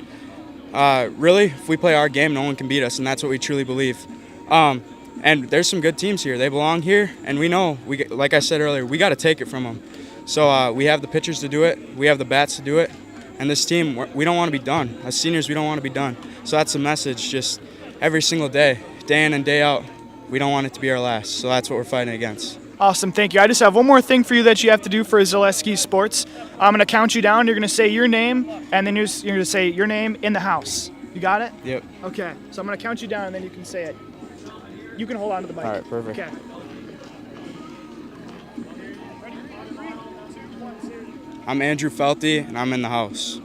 Really, if we play our game, no one can beat us, and that's what we truly believe. And there's some good teams here. They belong here, and we know, like I said earlier, we got to take it from them. So we have the pitchers to do it. We have the bats to do it. And this team, we don't want to be done. As seniors, we don't want to be done. So that's the message, just every single day in and day out, we don't want it to be our last. So that's what we're fighting against. Awesome, thank you. I just have one more thing for you that you have to do for Zaleski Sports. I'm going to count you down. You're going to say your name, and then you're going to say your name in the house. You got it? Yep. Okay, so I'm going to count you down, and then you can say it. You can hold on to the mic. All right, perfect. Okay. I'm Andrew Felty, and I'm in the house.